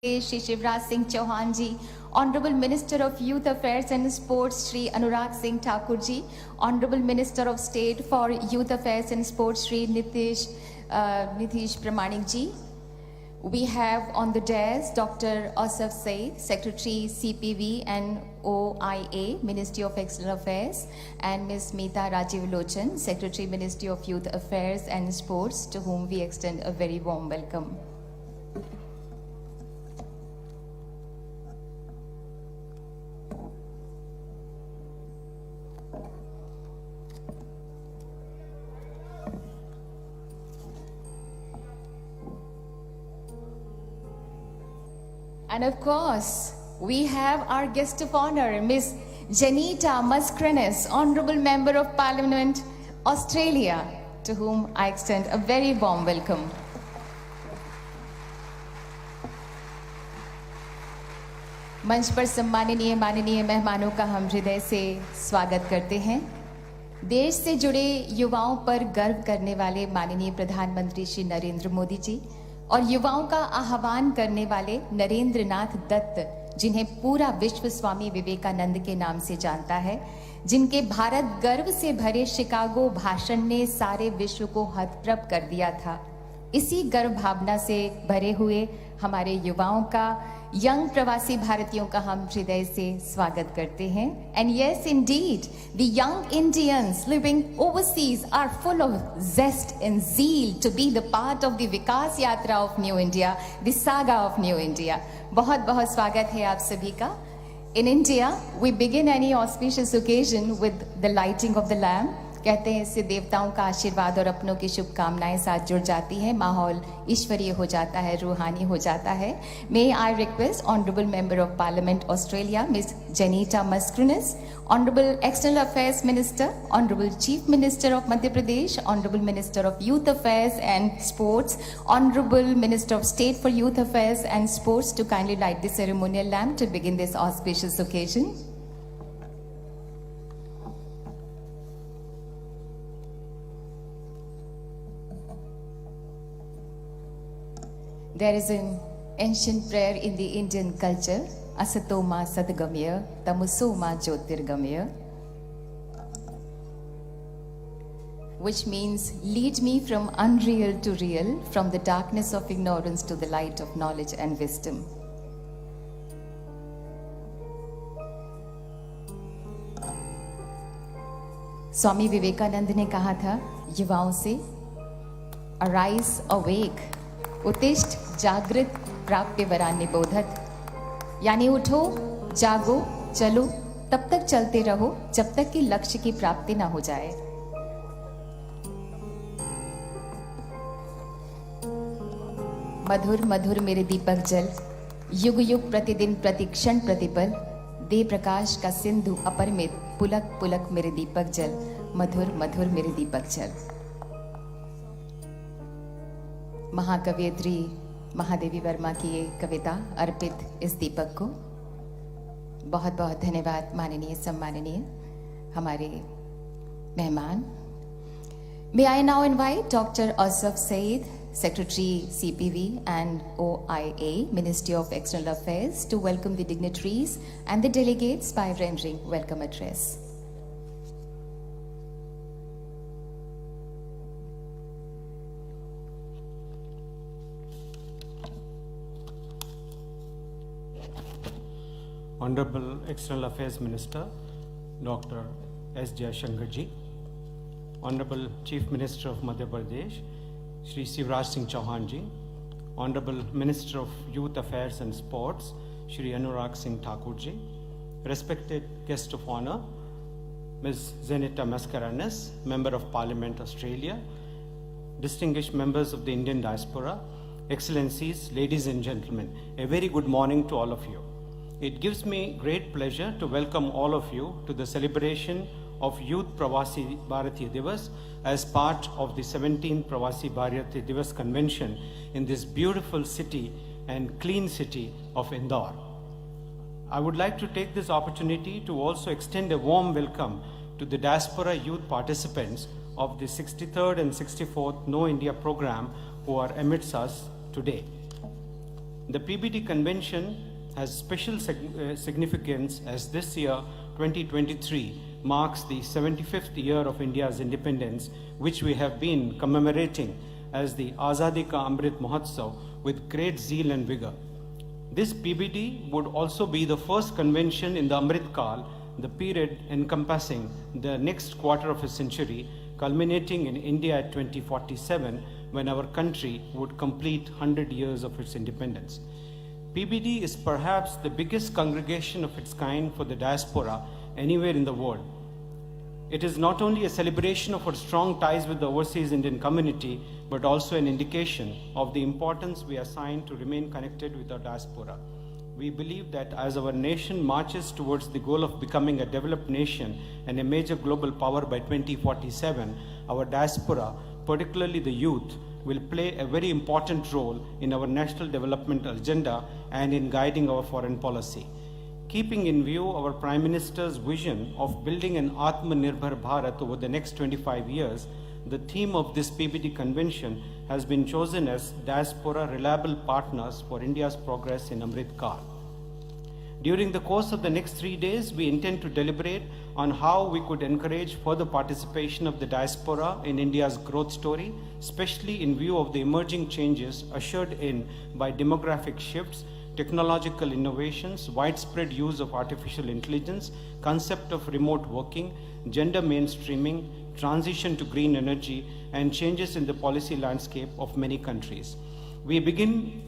Shri Shivraj Singh Chauhan ji, Honorable Minister of Youth Affairs and Sports Shri Anurag Singh Thakur ji, Honorable Minister of State for Youth Affairs and Sports Shri Nitish Pramanik ji. We have on the dais Dr. Asaf Said, Secretary CPV and OIA, Ministry of External Affairs, and Ms. Meeta Rajiv Lochan, Secretary Ministry of Youth Affairs and Sports, to whom we extend a very warm welcome. And of course, we have our guest of honor, Ms. Janita Mascarenhas, Honorable Member of Parliament, Australia, to whom I extend a very warm welcome. मंच पर सम्माननीय माननीय मेहमानों का हम हृदय से स्वागत करते हैं। देश से जुड़े युवाओं पर गर्व करने वाले माननीय प्रधानमंत्री श्री नरेंद्र मोदी जी और युवाओं का आह्वान करने वाले नरेंद्र नाथ दत्त, जिन्हें पूरा विश्व स्वामी विवेकानंद के नाम से जानता है, जिनके भारत गर्व से भरे शिकागो भाषण ने सारे विश्व को हतप्रभ कर दिया था, इसी गर्व भावना से भरे हुए हमारे युवाओं का, यंग प्रवासी भारतीयों का हम हृदय से स्वागत करते हैं. And yes, indeed, the young Indians living overseas are full of zest and zeal to be the part of the Vikas Yatra of New India, the saga of New India. बहुत बहुत स्वागत है आप सभी का. In India, we begin any auspicious occasion with the lighting of the lamp. कहते हैं इससे देवताओं का आशीर्वाद और अपनों की शुभकामनाएं साथ जुड़ जाती हैं, माहौल ईश्वरीय हो जाता है, रूहानी हो जाता है. May I request Honorable Member of Parliament Australia, Ms. Janita Mascarenhas, Honorable External Affairs Minister, Honorable Chief Minister of Madhya Pradesh, Honorable Minister of Youth Affairs and Sports, Honorable Minister of State for Youth Affairs and Sports to kindly light the ceremonial lamp to begin this auspicious occasion. There is an ancient prayer in the Indian culture, Asato ma sadgamya, tamuso ma jyotirgamya, which means lead me from unreal to real, from the darkness of ignorance to the light of knowledge and wisdom. Swami Vivekananda ने कहा था युवाओं से, arise, awake, उत्तिष्ठ जागृत प्राप्य वरान्य बोधत, यानी उठो, जागो, चलो, तब तक चलते रहो जब तक कि लक्ष्य की प्राप्ति ना हो जाए. मधुर मधुर मेरे दीपक जल, युग युग प्रतिदिन प्रतिक्षण प्रतिपल, दे प्रकाश का सिंधु अपरिमित, पुलक पुलक मेरे दीपक जल, मधुर मधुर मेरे दीपक जल. महाकवयित्री महादेवी वर्मा की ये कविता अर्पित इस दीपक को. बहुत बहुत धन्यवाद माननीय सम्माननीय हमारे मेहमान. May I now invite Dr. Asaf Said, Secretary CPV and OIA, Ministry of External Affairs, to welcome the dignitaries and the delegates by rendering welcome address. Honorable External Affairs Minister, Dr. S. Jaishankar ji, Honorable Chief Minister of Madhya Pradesh, Shri Shivraj Singh Chauhan ji, Honorable Minister of Youth Affairs and Sports, Shri Anurag Singh Thakur ji, respected guest of honor, Ms. Janita Mascarenhas, Member of Parliament Australia, distinguished members of the Indian diaspora, Excellencies, ladies and gentlemen, a very good morning to all of you. It gives me great pleasure to welcome all of you to the celebration of Youth Pravasi Bharatiya Divas as part of the 17th Pravasi Bharatiya Divas Convention in this beautiful city and clean city of Indore. I would like to take this opportunity to also extend a warm welcome to the diaspora youth participants of the 63rd and 64th Know India program who are amidst us today. The PBD convention has special significance as this year, 2023, marks the 75th year of India's independence, which we have been commemorating as the Azadi Ka Amrit Mahotsav with great zeal and vigor. This PBD would also be the first convention in the Amrit Kal, the period encompassing the next quarter of a century, culminating in India at 2047, when our country would complete 100 years of its independence. PBD is perhaps the biggest congregation of its kind for the diaspora anywhere in the world. It is not only a celebration of our strong ties with the overseas Indian community, but also an indication of the importance we assign to remain connected with our diaspora. We believe that as our nation marches towards the goal of becoming a developed nation and a major global power by 2047, our diaspora, particularly the youth, will play a very important role in our national development agenda and in guiding our foreign policy. Keeping in view our Prime Minister's vision of building an Atmanirbhar Bharat over the next 25 years, the theme of this PBD convention has been chosen as Diaspora Reliable Partners for India's Progress in Amrit Kal. During the course of the next 3 days, we intend to deliberate on how we could encourage further participation of the diaspora in India's growth story, especially in view of the emerging changes ushered in by demographic shifts, technological innovations, widespread use of artificial intelligence, concept of remote working, gender mainstreaming, transition to green energy, and changes in the policy landscape of many countries. We begin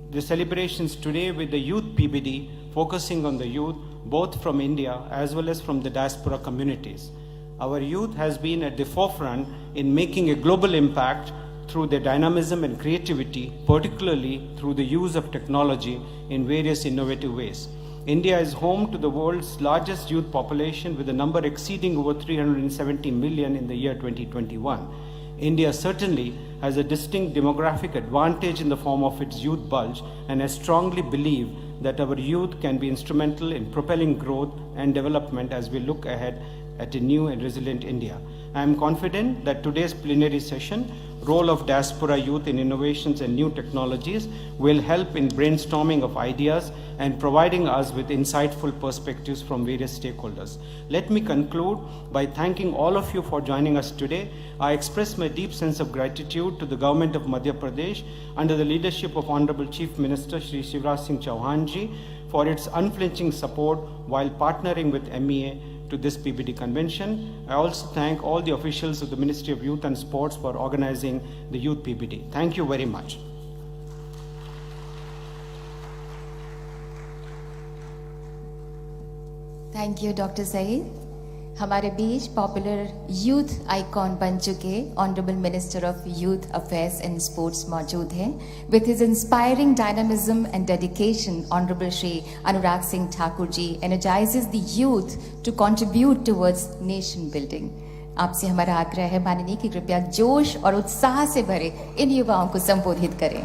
the celebrations today with the Youth PBD, focusing on the youth, both from India as well as from the diaspora communities. Our youth has been at the forefront in making a global impact through their dynamism and creativity, particularly through the use of technology in various innovative ways. India is home to the world's largest youth population, with a number exceeding over 370 million in the year 2021. India certainly has a distinct demographic advantage in the form of its youth bulge, and I strongly believe that our youth can be instrumental in propelling growth and development as we look ahead at a new and resilient India. I am confident that today's plenary session, role of diaspora youth in innovations and new technologies, will help in brainstorming of ideas and providing us with insightful perspectives from various stakeholders. Let me conclude by thanking all of you for joining us today. I express my deep sense of gratitude to the government of Madhya Pradesh under the leadership of Honorable Chief Minister Shri Shivraj Singh Chauhan ji for its unflinching support while partnering with MEA to this PBD convention. I also thank all the officials of the Ministry of Youth and Sports for organizing the Youth PBD. Thank you very much. Thank you doctor Saeed. हमारे बीच popular youth icon बन चुके honourable minister of youth affairs and sports मौजूद हैं। With his inspiring dynamism and dedication, honourable Shri Anurag Singh Thakur ji energises the youth to contribute towards nation building. आपसे हमारा आग्रह है माननीय कि कृपया जोश और उत्साह से भरे इन युवाओं को संबोधित करें।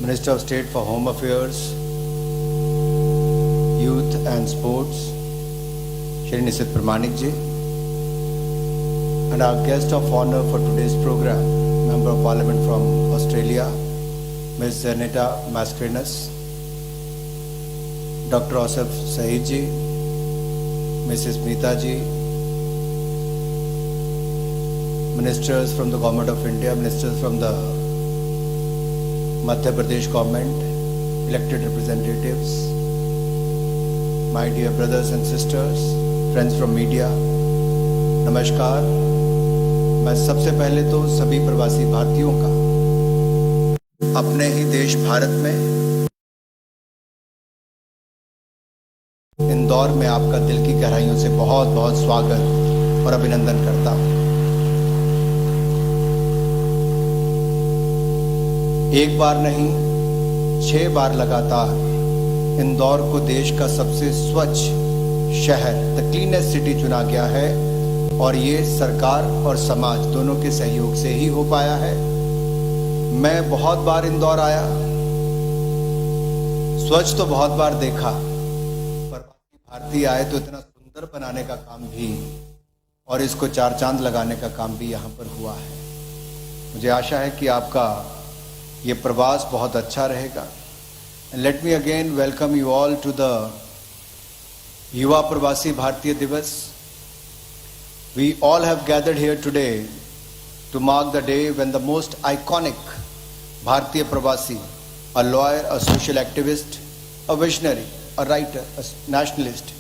Minister of State for Home Affairs, Youth and Sports, Shri Nisit Pramanik ji, and our guest of honor for today's program, Member of Parliament from Australia, Ms. Zaneta Mascarenhas, Dr. Asif Saeed ji, Mrs. Meeta ji, ministers from the Government of India, ministers from the Madhya Pradesh government, elected representatives, my dear brothers and sisters, friends from media, नमस्कार। मैं सबसे पहले तो सभी प्रवासी भारतीयों का अपने ही देश भारत में इंदौर में आपका दिल की गहराइयों से बहुत बहुत स्वागत और अभिनंदन करता हूं। एक बार नहीं, 6 बार लगातार इंदौर को देश का सबसे स्वच्छ शहर, द क्लीनेस्ट सिटी चुना गया है और ये सरकार और समाज दोनों के सहयोग से ही हो पाया है। मैं बहुत बार इंदौर आया, स्वच्छ तो बहुत बार देखा, पर भारतीय आए तो इतना सुंदर बनाने का काम भी और इसको चार चांद लगाने का काम भी यहाँ पर हुआ है। मुझे आशा है कि आपका ये प्रवास बहुत अच्छा रहेगा। And let me again welcome you all to the Yuva Pravasi Bharatiya Divas. We all have gathered here today to mark the day when the most iconic Bharatiya Pravasi, a lawyer, a social activist, a visionary, a writer, a nationalist,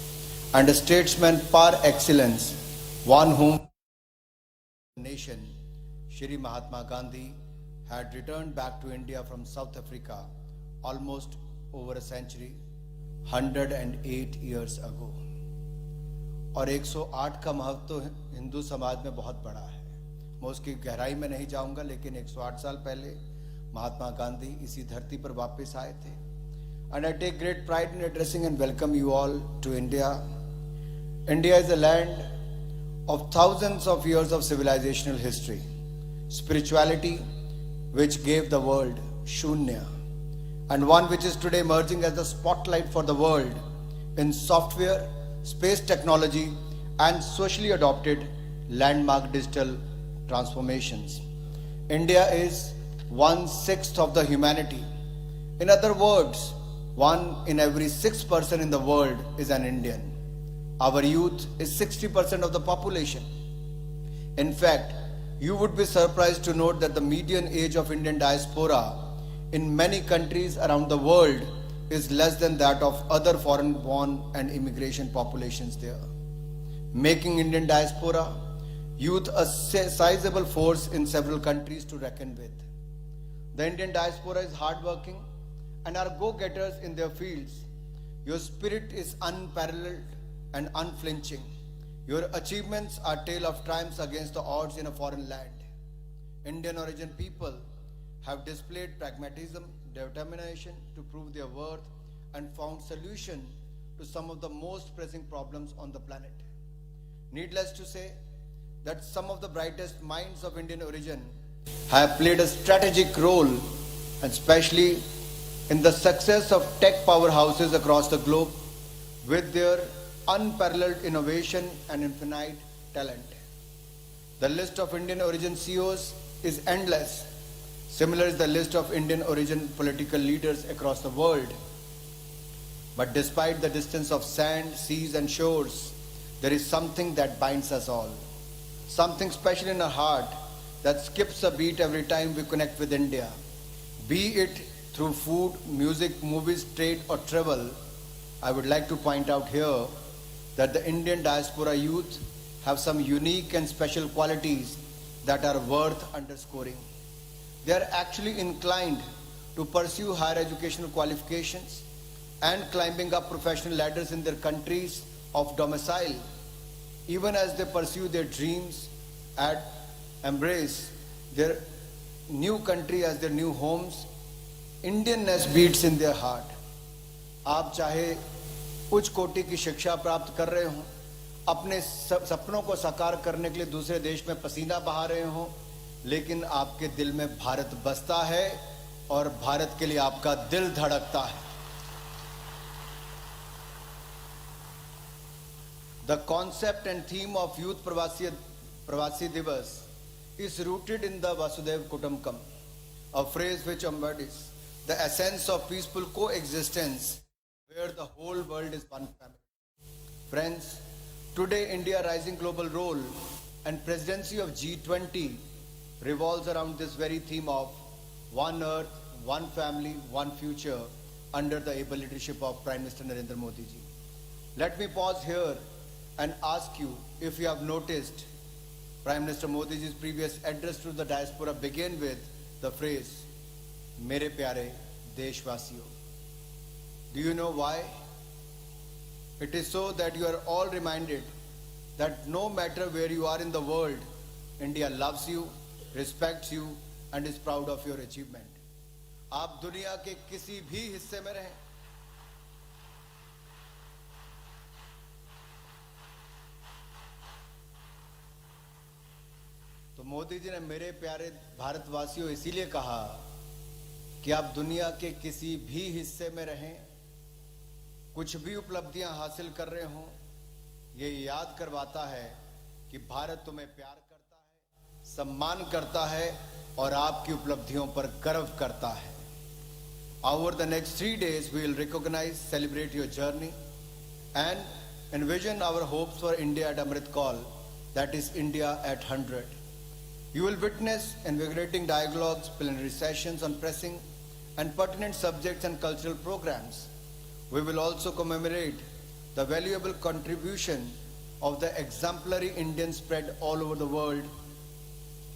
and a statesman par excellence, one whom the nation, Shri Mahatma Gandhi, had returned back to India from South Africa almost over a century, 108 years ago. और 108 का महत्व तो हिंदू समाज में बहुत बड़ा है। मैं उसकी गहराई में नहीं जाऊंगा, लेकिन 108 साल पहले महात्मा गांधी इसी धरती पर वापस आए थे। And I take great pride in addressing and welcome you all to India. India is a land of thousands of years of civilizational history, spirituality which gave the world Shunya, and one which is today emerging as the spotlight for the world in software, space technology, and socially adopted landmark digital transformations. India is 1/6 of the humanity. In other words, 1 in every 6 person in the world is an Indian. Our youth is 60% of the population. In fact, you would be surprised to note that the median age of Indian diaspora in many countries around the world is less than that of other foreign-born and immigration populations there, making Indian diaspora youth a sizable force in several countries to reckon with. The Indian diaspora is hardworking and are go-getters in their fields. Your spirit is unparalleled and unflinching. Your achievements are tale of triumphs against the odds in a foreign land. Indian origin people have displayed pragmatism, determination to prove their worth, and found solution to some of the most pressing problems on the planet. Needless to say that some of the brightest minds of Indian origin have played a strategic role, and especially in the success of tech powerhouses across the globe with their unparalleled innovation and infinite talent. The list of Indian origin CEOs is endless. Similar is the list of Indian origin political leaders across the world. But despite the distance of sand, seas and shores, there is something that binds us all. Something special in our heart that skips a beat every time we connect with India. Be it through food, music, movies, trade or travel, I would like to point out here that the Indian diaspora youth have some unique and special qualities that are worth underscoring. They are actually inclined to pursue higher educational qualifications and climbing up professional ladders in their countries of domicile, even as they pursue their dreams and embrace their new country as their new homes. Indianness beats in their heart. आप चाहे उच्च कोटि की शिक्षा प्राप्त कर रहे हो, अपने सपनों को साकार करने के लिए दूसरे देश में पसीना बहा रहे हो, लेकिन आपके दिल में भारत बसता है और भारत के लिए आपका दिल धड़कता है. The concept and theme of Youth Pravasi Divas is rooted in the Vasudev Kutumbakam, a phrase which embodies the essence of peaceful coexistence where the whole world is one family. Friends, today India's rising global role and presidency of G20 revolves around this very theme of one earth, one family, one future under the able leadership of Prime Minister Narendra Modi ji. Let me pause here and ask you if you have noticed Prime Minister Modi ji's previous address to the diaspora began with the phrase, Mere Pyare Deshvasiyo. Do you know why? It is so that you are all reminded that no matter where you are in the world, India loves you, respects you and is proud of your achievement. आप दुनिया के किसी भी हिस्से में रहें, मोदी जी ने मेरे प्यारे भारतवासियों इसीलिए कहा कि आप दुनिया के किसी भी हिस्से में रहें, कुछ भी उपलब्धियां हासिल कर रहे हों, ये याद करवाता है कि भारत तुम्हें प्यार करता है, सम्मान करता है और आपकी उपलब्धियों पर गर्व करता है. Over the next 3 days, we will recognize, celebrate your journey and envision our hopes for India at Amrit Kaul, that is India at 100. You will witness invigorating dialogues, plenary sessions on pressing and pertinent subjects and cultural programs. We will also commemorate the valuable contribution of the exemplary Indians spread all over the world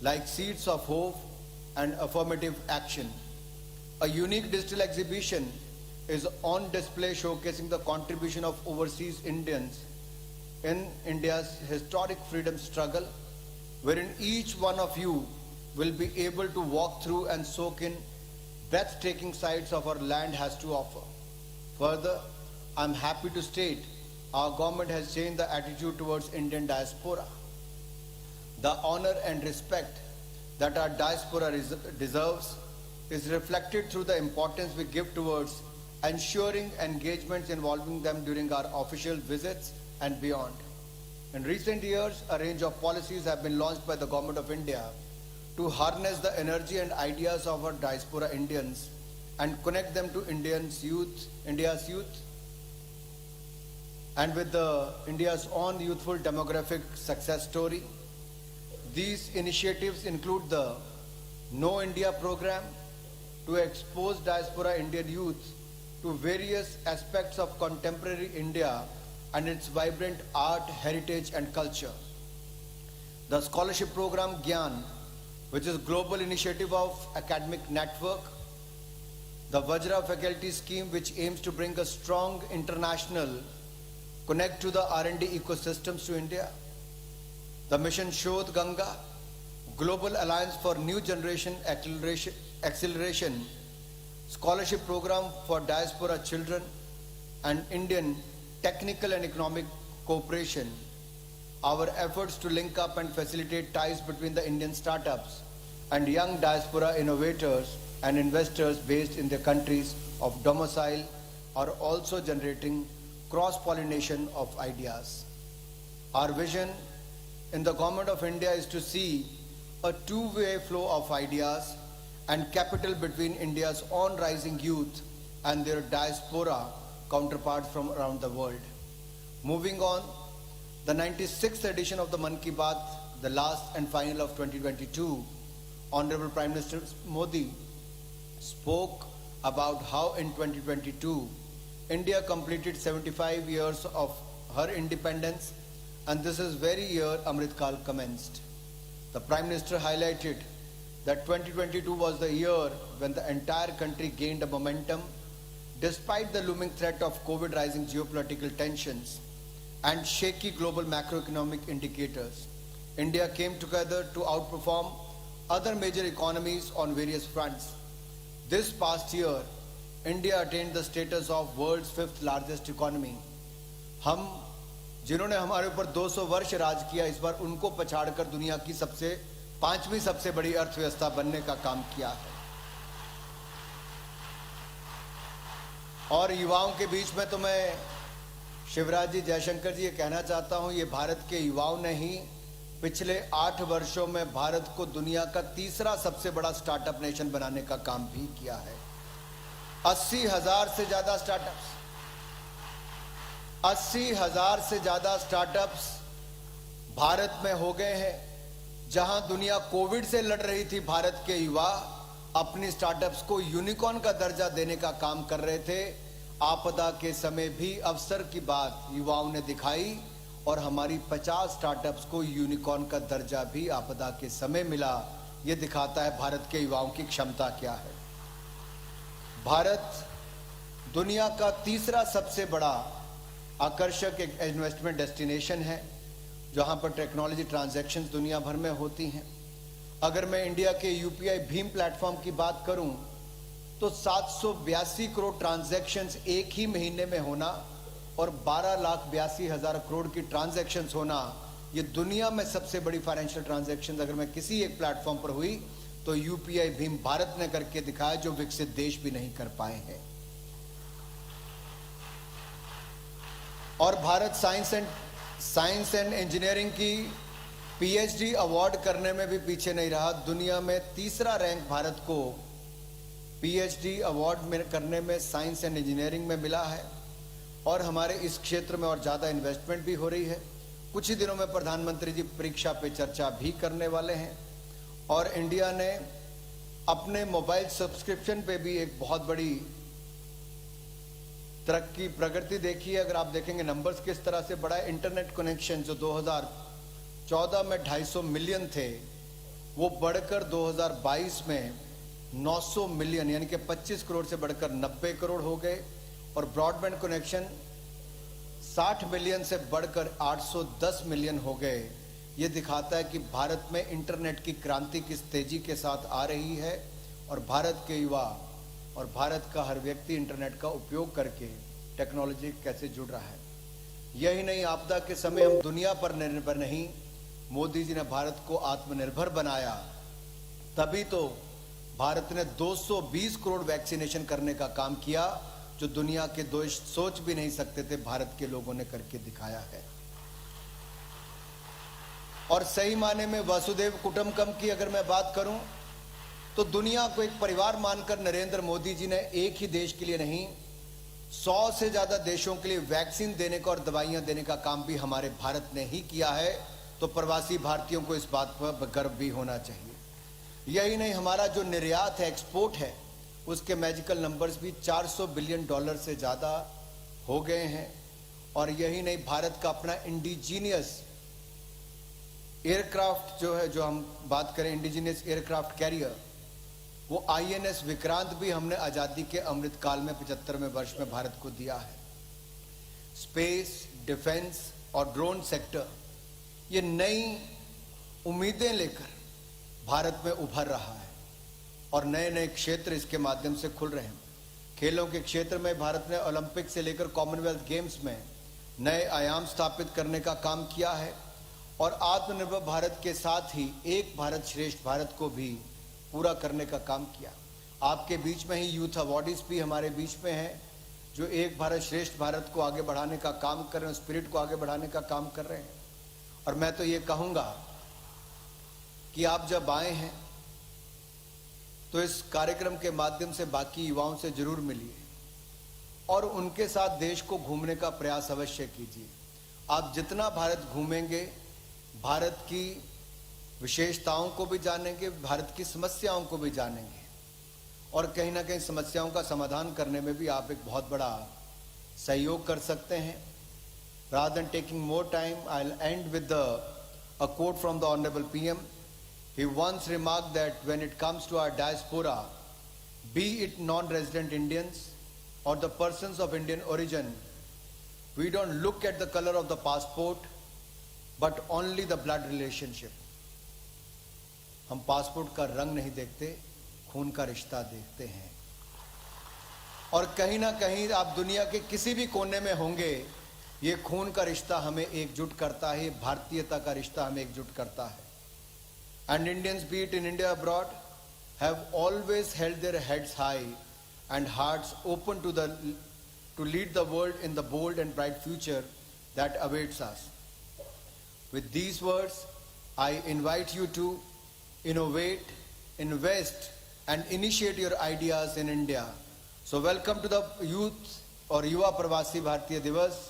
like seeds of hope and affirmative action. A unique digital exhibition is on display showcasing the contribution of overseas Indians in India's historic freedom struggle, wherein each one of you will be able to walk through and soak in breathtaking sights of our land has to offer. Further, I'm happy to state our government has changed the attitude towards Indian diaspora. The honor and respect that our diaspora deserves is reflected through the importance we give towards ensuring engagements involving them during our official visits and beyond. In recent years, a range of policies have been launched by the Government of India to harness the energy and ideas of our diaspora Indians and connect them to India's youth, and with India's own youthful demographic success story. These initiatives include the Know India program to expose diaspora Indian youth to various aspects of contemporary India and its vibrant art, heritage and culture. The scholarship program Gyan, which is a global initiative of academic network. The Vajra faculty scheme, which aims to bring a strong international connect to the R&D ecosystems to India. The mission Shodh Ganga, Global Alliance for New Generation Acceleration, scholarship program for diaspora children and Indian technical and economic cooperation. Our efforts to link up and facilitate ties between the Indian startups and young diaspora innovators and investors based in their countries of domicile are also generating cross-pollination of ideas. Our vision in the Government of India is to see a two-way flow of ideas and capital between India's own rising youth and their diaspora counterparts from around the world. Moving on, the 96th edition of the Mann Ki Baat, the last and final of 2022, Honorable Prime Minister Modi spoke about how in 2022, India completed 75 years of her independence, and this is very year Amrit Kal commenced. The Prime Minister highlighted that 2022 was the year when the entire country gained a momentum despite the looming threat of COVID, rising geopolitical tensions and shaky global macroeconomic indicators. India came together to outperform other major economies on various fronts. This past year, India attained the status of world's 5th largest economy. हम जिन्होंने हमारे ऊपर 200 वर्ष राज किया, इस बार उनको पछाड़कर दुनिया की 5वीं सबसे बड़ी अर्थव्यवस्था बनने का काम किया है. और युवाओं के बीच में तो मैं शिवराज जी, जयशंकर जी, ये कहना चाहता हूं, ये भारत के युवाओं ने ही पिछले 8 वर्षों में भारत को दुनिया का तीसरा सबसे बड़ा स्टार्टअप नेशन बनाने का काम भी किया है. 80,000 से ज्यादा स्टार्टअप्स, 80,000 से ज्यादा स्टार्टअप्स भारत में हो गए हैं. जहां दुनिया कोविड से लड़ रही थी, भारत के युवा अपनी स्टार्टअप्स को यूनिकॉर्न का दर्जा देने का काम कर रहे थे. आपदा के समय भी अवसर की बात युवाओं ने दिखाई और हमारी 50 स्टार्टअप्स को यूनिकॉर्न का दर्जा भी आपदा के समय मिला. यह दिखाता है भारत के युवाओं की क्षमता क्या है. भारत दुनिया का तीसरा सबसे बड़ा आकर्षक एक इन्वेस्टमेंट डेस्टिनेशन है, जहां पर टेक्नोलॉजी ट्रांजैक्शंस दुनिया भर में होती हैं. अगर मैं इंडिया के यूपीआई भीम प्लेटफॉर्म की बात करूं तो 782 करोड़ ट्रांजैक्शंस एक ही महीने में होना और 12,82,000 करोड़ की ट्रांजैक्शंस होना, ये दुनिया में सबसे बड़ी फाइनेंशियल ट्रांजैक्शन अगर मैं किसी एक प्लेटफॉर्म पर हुई तो यूपीआई भीम भारत ने करके दिखाया, जो विकसित देश भी नहीं कर पाए हैं। और भारत साइंस एंड इंजीनियरिंग की पीएचडी अवार्ड करने में भी पीछे नहीं रहा। दुनिया में तीसरा रैंक भारत को पीएचडी अवार्ड में करने में साइंस एंड इंजीनियरिंग में मिला है। और हमारे इस क्षेत्र में और ज़्यादा इन्वेस्टमेंट भी हो रही है। कुछ ही दिनों में प्रधानमंत्री जी परीक्षा पे चर्चा भी करने वाले हैं। और इंडिया ने अपने मोबाइल सब्सक्रिप्शन पे भी एक बहुत बड़ी प्रगति देखी है। अगर आप देखेंगे नंबर्स किस तरह से बढ़ा है। इंटरनेट कनेक्शन जो 2014 में 250 मिलियन थे, वो बढ़कर 2022 में 900 मिलियन यानी कि 25 करोड़ से बढ़कर 90 करोड़ हो गए। और ब्रॉडबैंड कनेक्शन 60 मिलियन से बढ़कर 810 मिलियन हो गए। ये दिखाता है कि भारत में इंटरनेट की क्रांति किस तेजी के साथ आ रही है और भारत के युवा और भारत का हर व्यक्ति इंटरनेट का उपयोग करके टेक्नोलॉजी कैसे जुड़ रहा है। यही नहीं, आपदा के समय हम दुनिया पर निर्भर नहीं, मोदी जी ने भारत को आत्मनिर्भर बनाया। तभी तो भारत ने 220 करोड़ वैक्सीनेशन करने का काम किया, जो दुनिया के देश सोच भी नहीं सकते थे, भारत के लोगों ने करके दिखाया है। और सही माने में वसुधैव कुटुंबकम की अगर मैं बात करूं तो दुनिया को एक परिवार मानकर नरेंद्र मोदी जी ने एक ही देश के लिए नहीं 100 से ज्यादा देशों के लिए वैक्सीन देने का और दवाइयां देने का काम भी हमारे भारत ने ही किया है। तो प्रवासी भारतीयों को इस बात पर गर्व भी होना चाहिए। यही नहीं, हमारा जो निर्यात है, एक्सपोर्ट है, उसके मैजिकल नंबर्स भी $400 बिलियन से ज़्यादा हो गए हैं। और यही नहीं, भारत का अपना इंडिजीनियस एयरक्राफ्ट जो है, जो हम बात करें इंडिजीनियस एयरक्राफ्ट कैरियर, वो INS विक्रांत भी हमने आज़ादी के अमृत काल में 75वें वर्ष में भारत को दिया है। स्पेस, डिफेंस और ड्रोन सेक्टर ये नई उम्मीदें लेकर भारत में उभर रहा है और नए नए क्षेत्र इसके माध्यम से खुल रहे हैं। खेलों के क्षेत्र में भारत ने ओलंपिक से लेकर कॉमनवेल्थ गेम्स में नए आयाम स्थापित करने का काम किया है। और आत्मनिर्भर भारत के साथ ही एक भारत श्रेष्ठ भारत को भी पूरा करने का काम किया। आपके बीच में ही यूथ अवार्डीज भी हमारे बीच में हैं, जो एक भारत श्रेष्ठ भारत को आगे बढ़ाने का काम कर रहे हैं, स्पिरिट को आगे बढ़ाने का काम कर रहे हैं। और मैं तो ये कहूँगा कि आप जब आए हैं तो इस कार्यक्रम के माध्यम से बाकी युवाओं से जरूर मिलिए और उनके साथ देश को घूमने का प्रयास अवश्य कीजिए। आप जितना भारत घूमेंगे, भारत की विशेषताओं को भी जानेंगे, भारत की समस्याओं को भी जानेंगे और कहीं ना कहीं समस्याओं का समाधान करने में भी आप एक बहुत बड़ा सहयोग कर सकते हैं। Rather than taking more time, I'll end with a quote from the Honorable PM. He once remarked that when it comes to our diaspora, be it non-resident Indians or the persons of Indian origin, we don't look at the color of the passport, but only the blood relationship. हम passport का रंग नहीं देखते, खून का रिश्ता देखते हैं। और कहीं ना कहीं आप दुनिया के किसी भी कोने में होंगे, ये खून का रिश्ता हमें एकजुट करता है, भारतीयता का रिश्ता हमें एकजुट करता है। And Indians, be it in India or abroad, have always held their heads high and hearts open to lead the world in the bold and bright future that awaits us. With these words, I invite you to innovate, invest, and initiate your ideas in India. So welcome to the Youth or Yuva Pravasi Bharatiya Divas.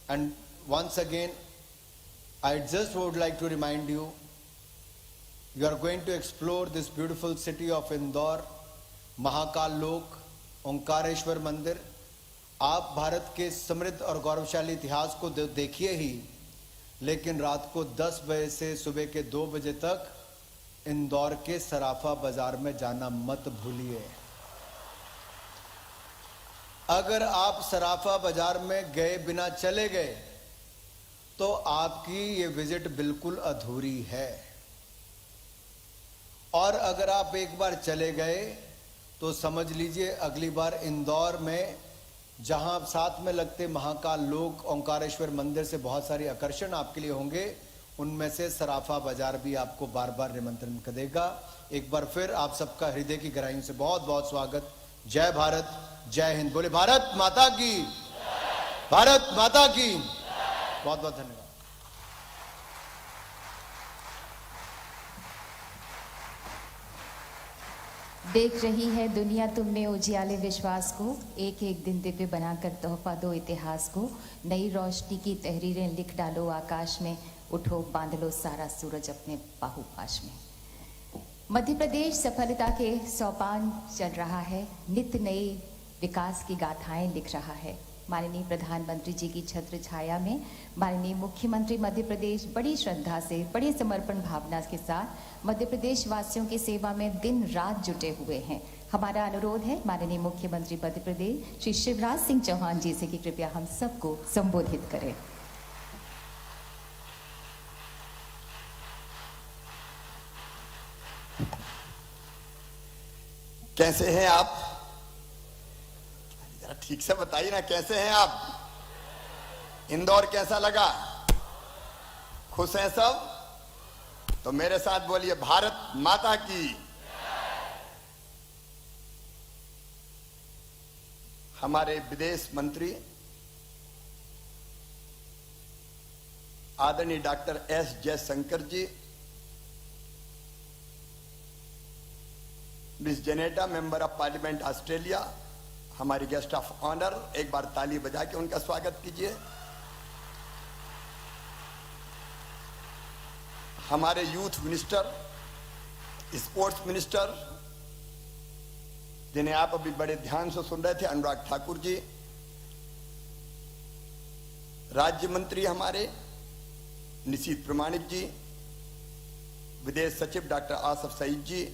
And once again, I just would like to remind you, you are going to explore this beautiful city of Indore, Mahakal लोक, ओंकारेश्वर मंदिर। आप भारत के समृद्ध और गौरवशाली इतिहास को देखिए ही, लेकिन रात को 10 बजे से सुबह के 2 बजे तक इंदौर के सराफा बाजार में जाना मत भूलिए। अगर आप सराफा बाजार में गए बिना चले गए तो आपकी ये विजिट बिल्कुल अधूरी है। और अगर आप एक बार चले गए तो समझ लीजिए अगली बार इंदौर में, जहां साथ में लगते महाकाल लोक, ओंकारेश्वर मंदिर से बहुत सारे आकर्षण आपके लिए होंगे, उनमें से सराफा बाजार भी आपको बार बार निमंत्रण करेगा। एक बार फिर आप सबका हृदय की गहराइयों से बहुत बहुत स्वागत। जय भारत, जय हिंद। बोले भारत माता की, भारत माता की। बहुत बहुत धन्यवाद। देख रही है दुनिया तुमने उजियाले विश्वास को, एक एक दिन दिव्य बनाकर तोहफा दो इतिहास को। नई रोशनी की तहरीरें लिख डालो आकाश में, उठो बांध लो सारा सूरज अपने बाहुपाश में। मध्य प्रदेश सफलता के सोपान चल रहा है, नित्य नई विकास की गाथाएं लिख रहा है। माननीय प्रधानमंत्री जी की छत्र छाया में माननीय मुख्यमंत्री मध्य प्रदेश बड़ी श्रद्धा से, बड़ी समर्पण भावना के साथ मध्य प्रदेश वासियों की सेवा में दिन रात जुटे हुए हैं। हमारा अनुरोध है माननीय मुख्यमंत्री मध्य प्रदेश श्री शिवराज सिंह चौहान जी से कि कृपया हम सबको संबोधित करें। कैसे हैं आप? जरा ठीक से बताइए ना, कैसे हैं आप? इंदौर कैसा लगा? खुश हैं सब? तो मेरे साथ बोलिए भारत माता की। हमारे विदेश मंत्री आदरणीय doctor S Jaishankar ji, miss Janetta member of parliament Australia, हमारी गेस्ट ऑफ ऑनर, एक बार ताली बजा के उनका स्वागत कीजिए। हमारे यूथ मिनिस्टर, स्पोर्ट्स मिनिस्टर, जिन्हें आप अभी बड़े ध्यान से सुन रहे थे, अनुराग ठाकुर जी। राज्य मंत्री हमारे निशीथ प्रमाणिक जी, विदेश सचिव डॉक्टर आसफ सईद जी,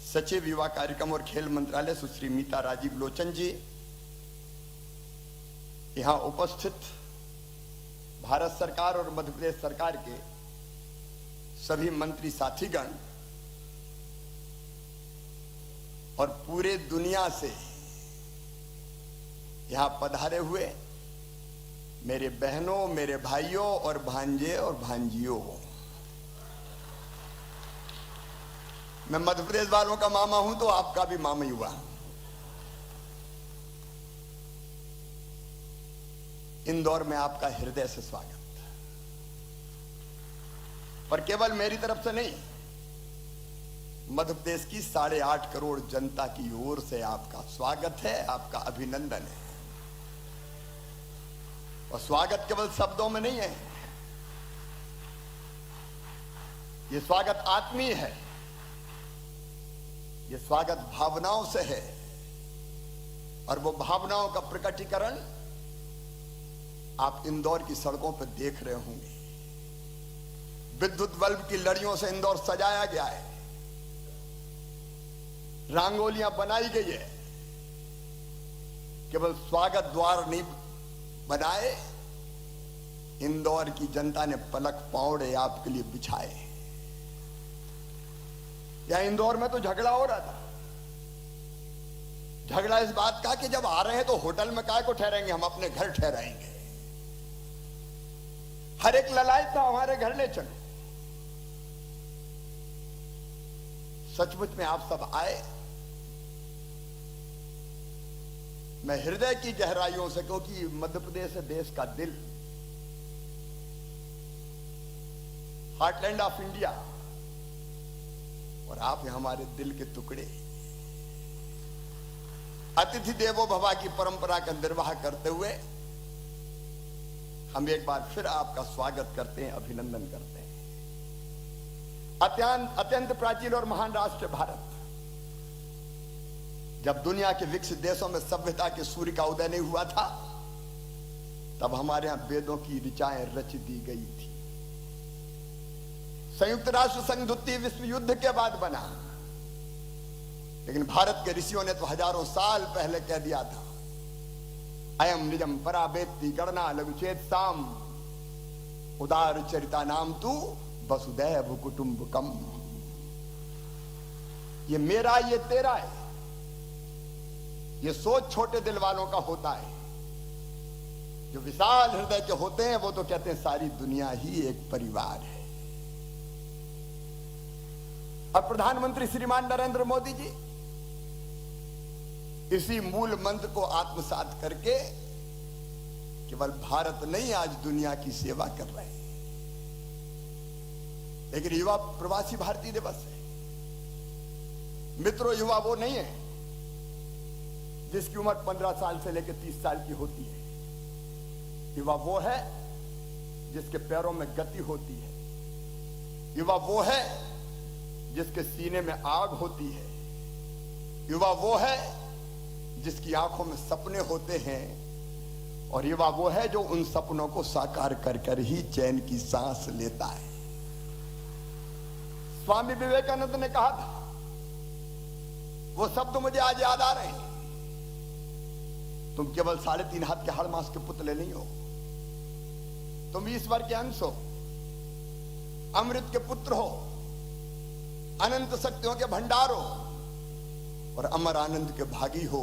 सचिव युवा कार्यक्रम और खेल मंत्रालय सुश्री मीता राजीव लोचन जी, यहां उपस्थित भारत सरकार और मध्य प्रदेश सरकार के सभी मंत्री साथीगण और पूरे दुनिया से यहां पधारे हुए मेरे बहनों, मेरे भाइयों और भांजे और भांजियों, मैं मध्य प्रदेश वालों का मामा हूं तो आपका भी मामा ही हुआ। इंदौर में आपका हृदय से स्वागत, पर केवल मेरी तरफ से नहीं, मध्य प्रदेश की 8.5 करोड़ जनता की ओर से आपका स्वागत है, आपका अभिनंदन है। और स्वागत केवल शब्दों में नहीं है, यह स्वागत आत्मीय है, यह स्वागत भावनाओं से है। और वो भावनाओं का प्रकटीकरण आप इंदौर की सड़कों पर देख रहे होंगे। विद्युत बल्ब की लड़ियों से इंदौर सजाया गया है, रंगोलियां बनाई गई है। केवल स्वागत द्वार नहीं बनाए, इंदौर की जनता ने पलक पावड़े आपके लिए बिछाए। या इंदौर में तो झगड़ा हो रहा था, झगड़ा इस बात का कि जब आ रहे हैं तो होटल में काय को ठहरेंगे, हम अपने घर ठहराएंगे। हर एक ललायत था हमारे घर ले चलो। सचमुच में आप सब आए, मैं हृदय की गहराइयों से, क्योंकि मध्य प्रदेश है देश का दिल, हार्टलैंड ऑफ इंडिया, और आप हैं हमारे दिल के टुकड़े। अतिथि देवो भव की परंपरा का निर्वाह करते हुए हम एक बार फिर आपका स्वागत करते हैं, अभिनंदन करते हैं। अत्यंत प्राचीन और महान राष्ट्र भारत, जब दुनिया के विकसित देशों में सभ्यता के सूर्य का उदय नहीं हुआ था, तब हमारे यहां वेदों की ऋचाएं रच दी गई थी। संयुक्त राष्ट्र संघ द्वितीय विश्व युद्ध के बाद बना, लेकिन भारत के ऋषियों ने तो हजारों साल पहले कह दिया था, अयम निजम परावेत्ति गणना लघुचेत साम उदार चरिता नाम तू वसुदैव कुटुंबकम। ये मेरा, ये तेरा है, ये सोच छोटे दिल वालों का होता है। जो विशाल हृदय के होते हैं वो तो कहते हैं सारी दुनिया ही एक परिवार है। अब प्रधानमंत्री श्रीमान नरेंद्र मोदी जी इसी मूल मंत्र को आत्मसात करके केवल भारत नहीं आज दुनिया की सेवा कर रहे हैं। लेकिन युवा प्रवासी भारतीय दिवस है मित्रों, युवा वो नहीं है जिसकी उम्र 15 साल से लेकर 30 साल की होती है। युवा वो है जिसके पैरों में गति होती है। युवा वो है जिसके सीने में आग होती है। युवा वो है जिसकी आंखों में सपने होते हैं। और युवा वो है जो उन सपनों को साकार कर कर ही चैन की सांस लेता है। स्वामी विवेकानंद ने कहा था, वो शब्द मुझे आज याद आ रहे हैं, तुम केवल 3.5 हाथ के हड़ मांस के पुतले नहीं हो, तुम ईश्वर के अंश हो, अमृत के पुत्र हो, अनंत शक्तियों के भंडार हो और अमर आनंद के भागी हो।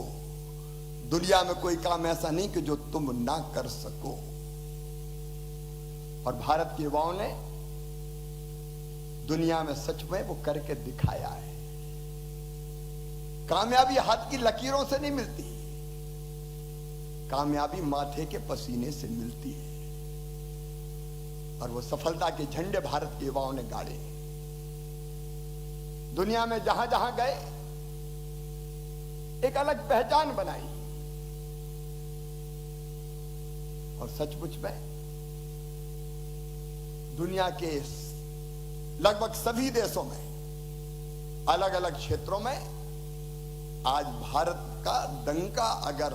दुनिया में कोई काम ऐसा नहीं कि जो तुम ना कर सको। और भारत के युवाओं ने दुनिया में सच में वो करके दिखाया है। कामयाबी हाथ की लकीरों से नहीं मिलती, कामयाबी माथे के पसीने से मिलती है। और वो सफलता के झंडे भारत के युवाओं ने गाड़े। दुनिया में जहां जहां गए एक अलग पहचान बनाई। और सचमुच में दुनिया के लगभग सभी देशों में अलग अलग क्षेत्रों में आज भारत का डंका अगर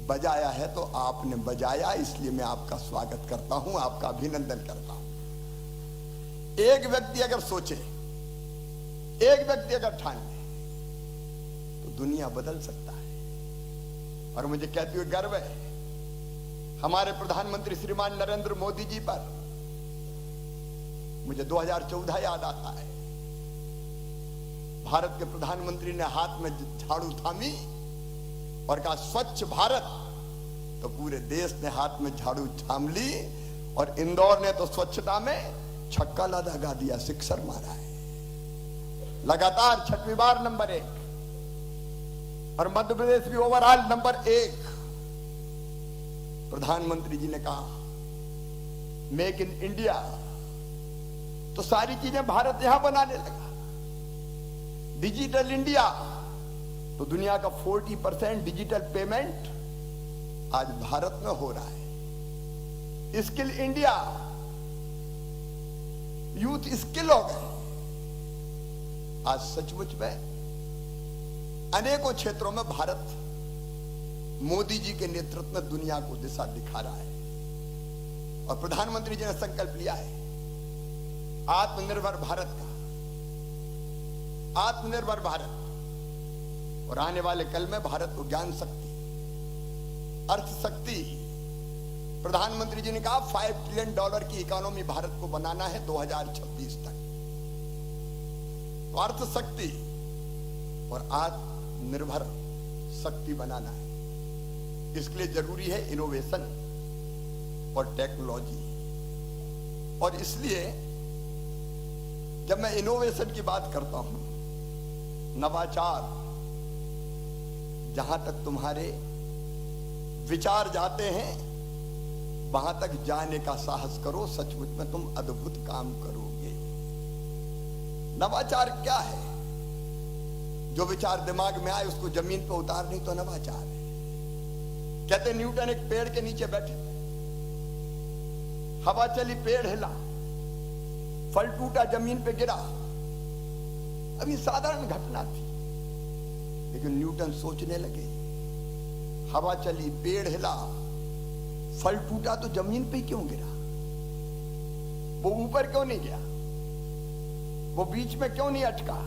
बजाया है तो आपने बजाया, इसलिए मैं आपका स्वागत करता हूं, आपका अभिनंदन करता हूं। एक व्यक्ति अगर सोचे, एक व्यक्ति अगर ठान ले तो दुनिया बदल सकता है। और मुझे कहते हुए गर्व है हमारे प्रधानमंत्री श्रीमान नरेंद्र मोदी जी पर। मुझे 2014 याद आता है, भारत के प्रधानमंत्री ने हाथ में झाड़ू थामी और कहा स्वच्छ भारत, तो पूरे देश ने हाथ में झाड़ू थाम ली। और इंदौर ने तो स्वच्छता में छक्का लगा दिया, सिक्सर मारा है, लगातार 6वीं बार नंबर 1। और मध्य प्रदेश भी ओवरऑल नंबर 1। प्रधानमंत्री जी ने कहा मेक इन इंडिया, तो सारी चीजें भारत यहां बनाने लगा। डिजिटल इंडिया, तो दुनिया का 40% डिजिटल पेमेंट आज भारत में हो रहा है। स्किल इंडिया, यूथ स्किल हो गए। आज सचमुच में अनेकों क्षेत्रों में भारत मोदी जी के नेतृत्व में दुनिया को दिशा दिखा रहा है। और प्रधानमंत्री जी ने संकल्प लिया है आत्मनिर्भर भारत का, आत्मनिर्भर भारत। और आने वाले कल में भारत को ज्ञान शक्ति, अर्थ शक्ति, प्रधानमंत्री जी ने कहा $5 ट्रिलियन की इकोनॉमी भारत को बनाना है 2026 तक। तो अर्थ शक्ति और आत्मनिर्भर शक्ति बनाना है। इसके लिए जरूरी है इनोवेशन और टेक्नोलॉजी। और इसलिए जब मैं इनोवेशन की बात करता हूं, नवाचार, जहां तक तुम्हारे विचार जाते हैं वहां तक जाने का साहस करो, सचमुच में तुम अद्भुत काम करोगे। नवाचार क्या है? जो विचार दिमाग में आए उसको जमीन पर उतार, नहीं तो नवाचार है। कहते न्यूटन एक पेड़ के नीचे बैठे, हवा चली, पेड़ हिला, फल टूटा, जमीन पे गिरा। अब ये साधारण घटना थी, लेकिन न्यूटन सोचने लगे, हवा चली, पेड़ हिला, फल टूटा, तो जमीन पे क्यों गिरा? वो ऊपर क्यों नहीं गया? वो बीच में क्यों नहीं अटका?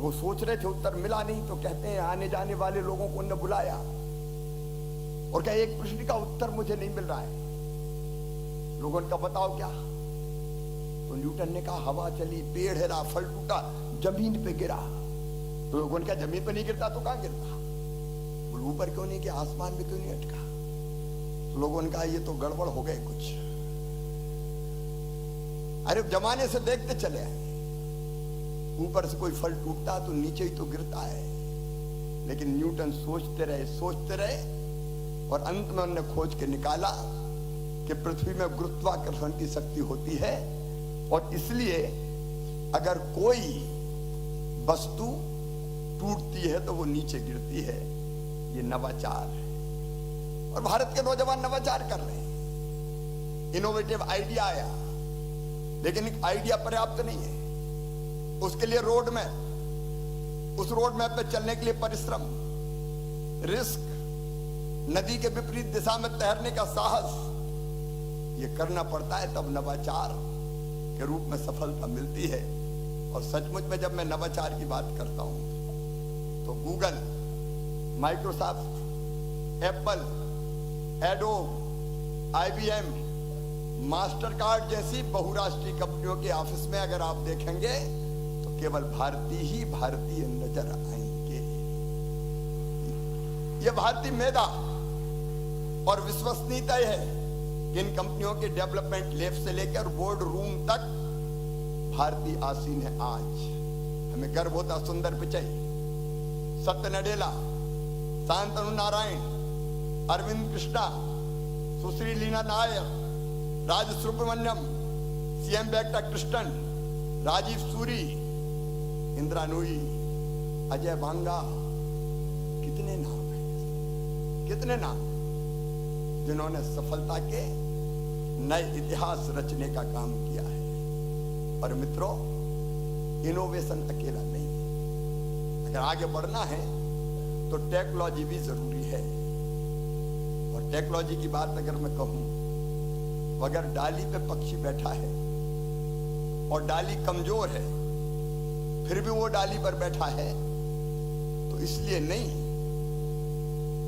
वो सोच रहे थे, उत्तर मिला नहीं। तो कहते हैं आने जाने वाले लोगों को उन्होंने बुलाया और कहा एक प्रश्न का उत्तर मुझे नहीं मिल रहा है, लोगों ने कहा बताओ क्या? तो न्यूटन ने कहा हवा चली, पेड़ हिला, फल टूटा, जमीन पे गिरा। तो लोगों ने कहा जमीन पे नहीं गिरता तो कहां गिरता? ऊपर क्यों नहीं गया? आसमान में क्यों नहीं अटका? लोगों ने कहा ये तो गड़बड़ हो गए कुछ। अरे जमाने से देखते चले आए, ऊपर से कोई फल टूटता तो नीचे ही तो गिरता है। लेकिन न्यूटन सोचते रहे और अंत में उन्होंने खोज के निकाला कि पृथ्वी में गुरुत्वाकर्षण की शक्ति होती है और इसलिए अगर कोई वस्तु टूटती है तो वो नीचे गिरती है। ये नवाचार है और भारत के नौजवान नवाचार कर रहे हैं। इनोवेटिव आइडिया आया, लेकिन एक आइडिया पर्याप्त नहीं है। उसके लिए रोड मैप, उस रोड मैप पे चलने के लिए परिश्रम, रिस्क, नदी के विपरीत दिशा में तैरने का साहस, ये करना पड़ता है, तब नवाचार के रूप में सफलता मिलती है। और सचमुच में जब मैं नवाचार की बात करता हूं तो Google, Microsoft, Apple, adobe, IBM, master card जैसी बहुराष्ट्रीय कंपनियों के ऑफिस में अगर आप देखेंगे तो केवल भारतीय नजर आएंगे। ये भारतीय मेधा और विश्वसनीयता है कि इन कंपनियों के डेवलपमेंट लैब से लेकर बोर्ड रूम तक भारतीय आसीन है। आज हमें गर्व होता। सुंदर पिचई, सत्य नडेला, शांतनु नारायण, अरविंद कृष्णा, सुश्री लीना नायर, राज सुब्रमण्यम, CM वेंकटा कृष्णन, राजीव सूरी, इंदिरा नूई, अजय बांगा, कितने नाम हैं, कितने नाम जिन्होंने सफलता के नए इतिहास रचने का काम किया है। और मित्रों, इनोवेशन अकेला नहीं है। अगर आगे बढ़ना है तो टेक्नोलॉजी भी जरूरी है। और टेक्नोलॉजी की बात अगर मैं कहूं तो अगर डाली पे पक्षी बैठा है और डाली कमजोर है फिर भी वो डाली पर बैठा है तो इसलिए नहीं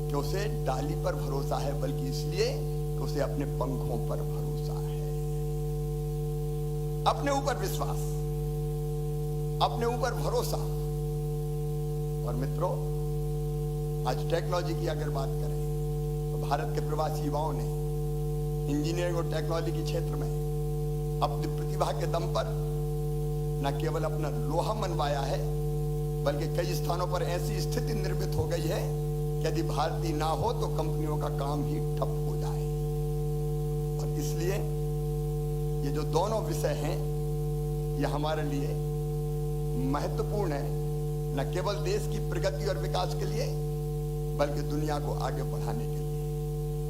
कि उसे डाली पर भरोसा है, बल्कि इसलिए कि उसे अपने पंखों पर भरोसा है। अपने ऊपर विश्वास, अपने ऊपर भरोसा। और मित्रों, आज टेक्नोलॉजी की अगर बात करें तो भारत के प्रवासी युवाओं ने इंजीनियरिंग और टेक्नोलॉजी के क्षेत्र में अपनी प्रतिभा के दम पर न केवल अपना लोहा मनवाया है, बल्कि कई स्थानों पर ऐसी स्थिति निर्मित हो गई है कि यदि भारतीय ना हो तो कंपनियों का काम ही ठप हो जाए। और इसलिए ये जो दोनों विषय हैं ये हमारे लिए महत्वपूर्ण है, न केवल देश की प्रगति और विकास के लिए बल्कि दुनिया को आगे बढ़ाने के लिए।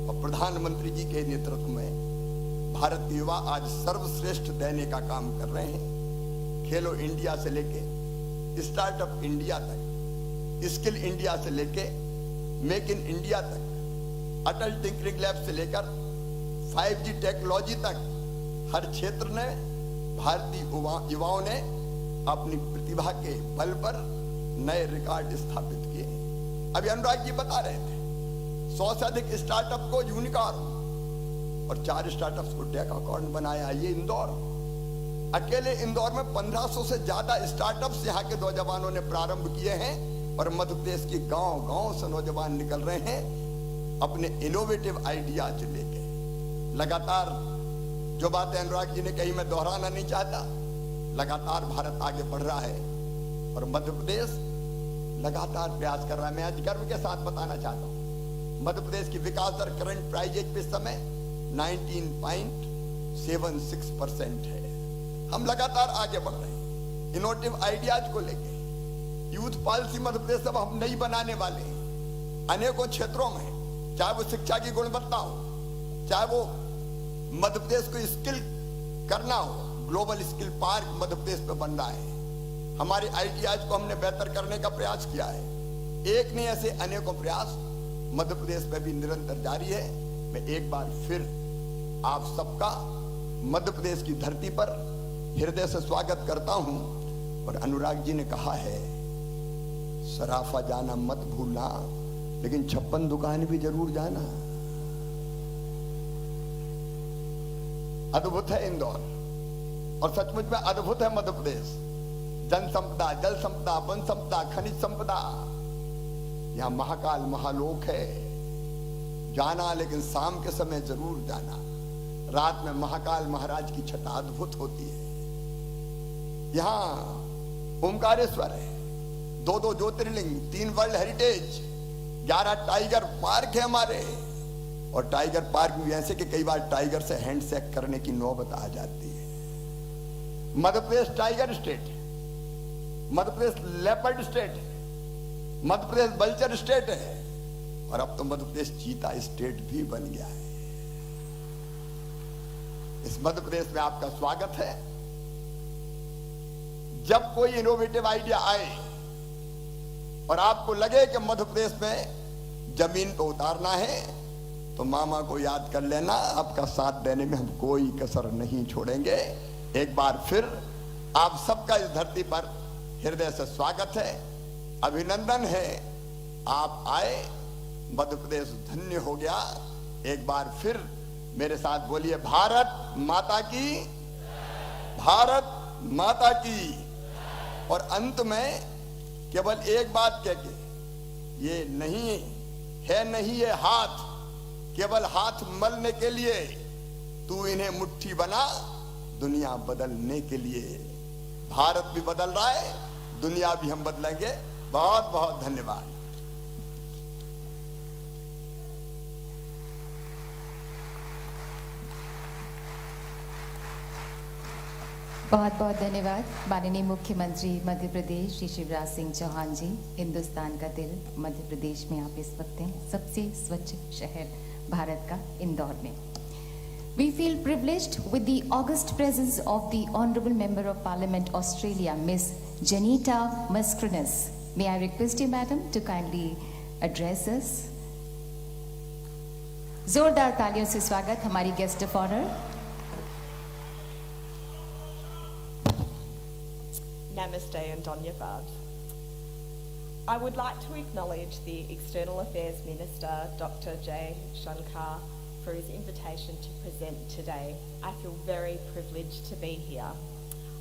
और प्रधानमंत्री जी के नेतृत्व में भारत के युवा आज सर्वश्रेष्ठ देने का काम कर रहे हैं। खेलो इंडिया से लेके स्टार्टअप इंडिया तक, स्किल इंडिया से लेके मेक इन इंडिया तक, अटल टिंकरिंग लैब से लेकर 5G टेक्नोलॉजी तक हर क्षेत्र में भारतीय युवाओं ने अपनी प्रतिभा के बल पर नए रिकॉर्ड स्थापित किए। अभी अनुराग जी बता रहे थे 100 से अधिक स्टार्टअप को यूनिकॉर्न और 4 स्टार्टअप्स को डेकाकॉर्न बनाया। ये इंदौर, अकेले इंदौर में 1500 से ज्यादा स्टार्टअप्स यहाँ के नौजवानों ने प्रारंभ किए हैं। और मध्य प्रदेश के गांव-गांव से नौजवान निकल रहे हैं अपने इनोवेटिव आइडियाज लेके। लगातार जो बातें अनुराग जी ने कही मैं दोहराना नहीं चाहता, लगातार भारत आगे बढ़ रहा है और मध्य प्रदेश लगातार प्रयास कर रहा है। मैं आज गर्व के साथ बताना चाहता हूं, मध्य प्रदेश की विकास दर करंट प्राइजेज पे इस समय 19.76% है। हम लगातार आगे बढ़ रहे हैं इनोवेटिव आइडियाज को लेके। यूथ पॉलिसी मध्य प्रदेश अब हम नहीं बनाने वाले हैं। अनेकों क्षेत्रों में, चाहे वो शिक्षा की गुणवत्ता हो, चाहे वो मध्य प्रदेश को स्किल करना हो, global skill park Madhya Pradesh पे बन रहा है। हमारे आइडियाज को हमने बेहतर करने का प्रयास किया है। एक नहीं, ऐसे अनेकों प्रयास मध्य प्रदेश पे भी निरंतर जारी है। मैं एक बार फिर आप सबका मध्य प्रदेश की धरती पर हृदय से स्वागत करता हूं। और अनुराग जी ने कहा है सराफा जाना मत भूलना, लेकिन 56 दुकान भी जरूर जाना। अद्भुत है इंदौर और सचमुच में अद्भुत है मध्य प्रदेश। जन संपदा, जल संपदा, वन संपदा, खनिज संपदा, यहां महाकाल महालोक है। जाना, लेकिन शाम के समय जरूर जाना। रात में महाकाल महाराज की छटा अद्भुत होती है। यहां ओमकारेश्वर है, 2 ज्योतिर्लिंग, 3 वर्ल्ड हेरिटेज, 11 टाइगर पार्क है हमारे। और टाइगर पार्क भी ऐसे कि कई बार टाइगर से हैंडशेक करने की नौबत आ जाती है। मध्य प्रदेश टाइगर स्टेट है, मध्य प्रदेश लेपर्ड स्टेट है, मध्य प्रदेश बल्चर स्टेट है, और अब तो मध्य प्रदेश चीता स्टेट भी बन गया है। इस मध्य प्रदेश में आपका स्वागत है। जब कोई इनोवेटिव आइडिया आए और आपको लगे कि मध्य प्रदेश में जमीन को उतारना है, तो मामा को याद कर लेना, आपका साथ देने में हम कोई कसर नहीं छोड़ेंगे। एक बार फिर आप सबका इस धरती पर हृदय से स्वागत है, अभिनंदन है। आप आए, मध्य प्रदेश धन्य हो गया। एक बार फिर मेरे साथ बोलिए, भारत माता की, भारत माता की। और अंत में केवल एक बात कह के, ये नहीं है, नहीं ये हाथ केवल हाथ मलने के लिए, तू इन्हें मुट्ठी बना दुनिया बदलने के लिए। भारत भी बदल रहा है, दुनिया भी हम बदलेंगे। बहुत बहुत धन्यवाद। बहुत बहुत धन्यवाद माननीय मुख्यमंत्री मध्य प्रदेश श्री शिवराज सिंह चौहान जी। हिंदुस्तान का दिल मध्य प्रदेश में आप इस वक्त हैं, सबसे स्वच्छ शहर भारत का इंदौर में। We feel privileged with the august presence of the Honourable Member of Parliament Australia, Ms. Janita Mascarenhas. May I request you, Madam, to kindly address us. जोरदार तालियों से स्वागत हमारी guest of honour. Namaste and Dhanyavad. I would like to acknowledge the External Affairs Minister, Dr. J. Shankar, for his invitation to present today. I feel very privileged to be here.